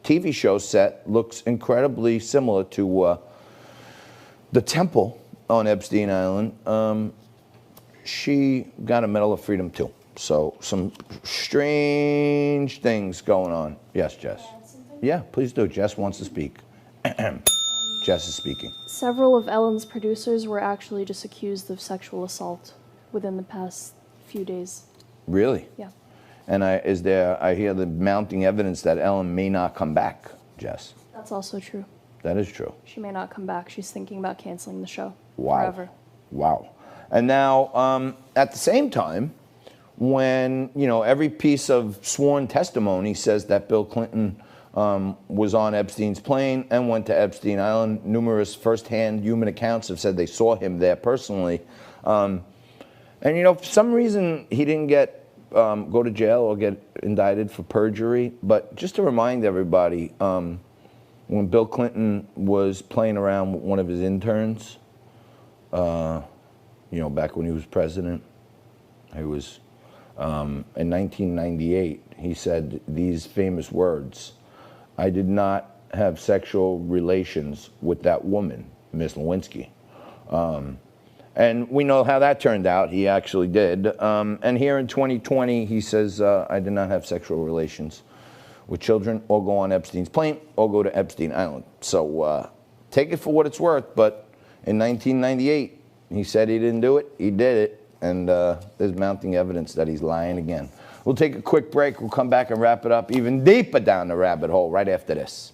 TV show set looks incredibly similar to the temple on Epstein Island. She got a Medal of Freedom too. So some strange things going on. Yes, Jess. Yeah, please do. Jess wants to speak. Jess is speaking. Several of Ellen's producers were actually just accused of sexual assault within the past few days. Really? Yeah. And I hear the mounting evidence that Ellen may not come back, Jess. That's also true. That is true. She may not come back. She's thinking about canceling the show. Wow. Forever. Wow. And now, at the same time, when, you know, every piece of sworn testimony says that Bill Clinton was on Epstein's plane and went to Epstein Island. Numerous firsthand human accounts have said they saw him there personally. And, you know, for some reason, he didn't go to jail or get indicted for perjury. But just to remind everybody, when Bill Clinton was playing around with one of his interns, you know, back when he was president, he was, in 1998, he said these famous words: "I did not have sexual relations with that woman, Miss Lewinsky." And we know how that turned out. He actually did. And here in 2020, he says, "I did not have sexual relations with children or go on Epstein's plane or go to Epstein Island." So take it for what it's worth. But in 1998, he said he didn't do it. He did it. And there's mounting evidence that he's lying again. We'll take a quick break. We'll come back and wrap it up even deeper down the rabbit hole right after this.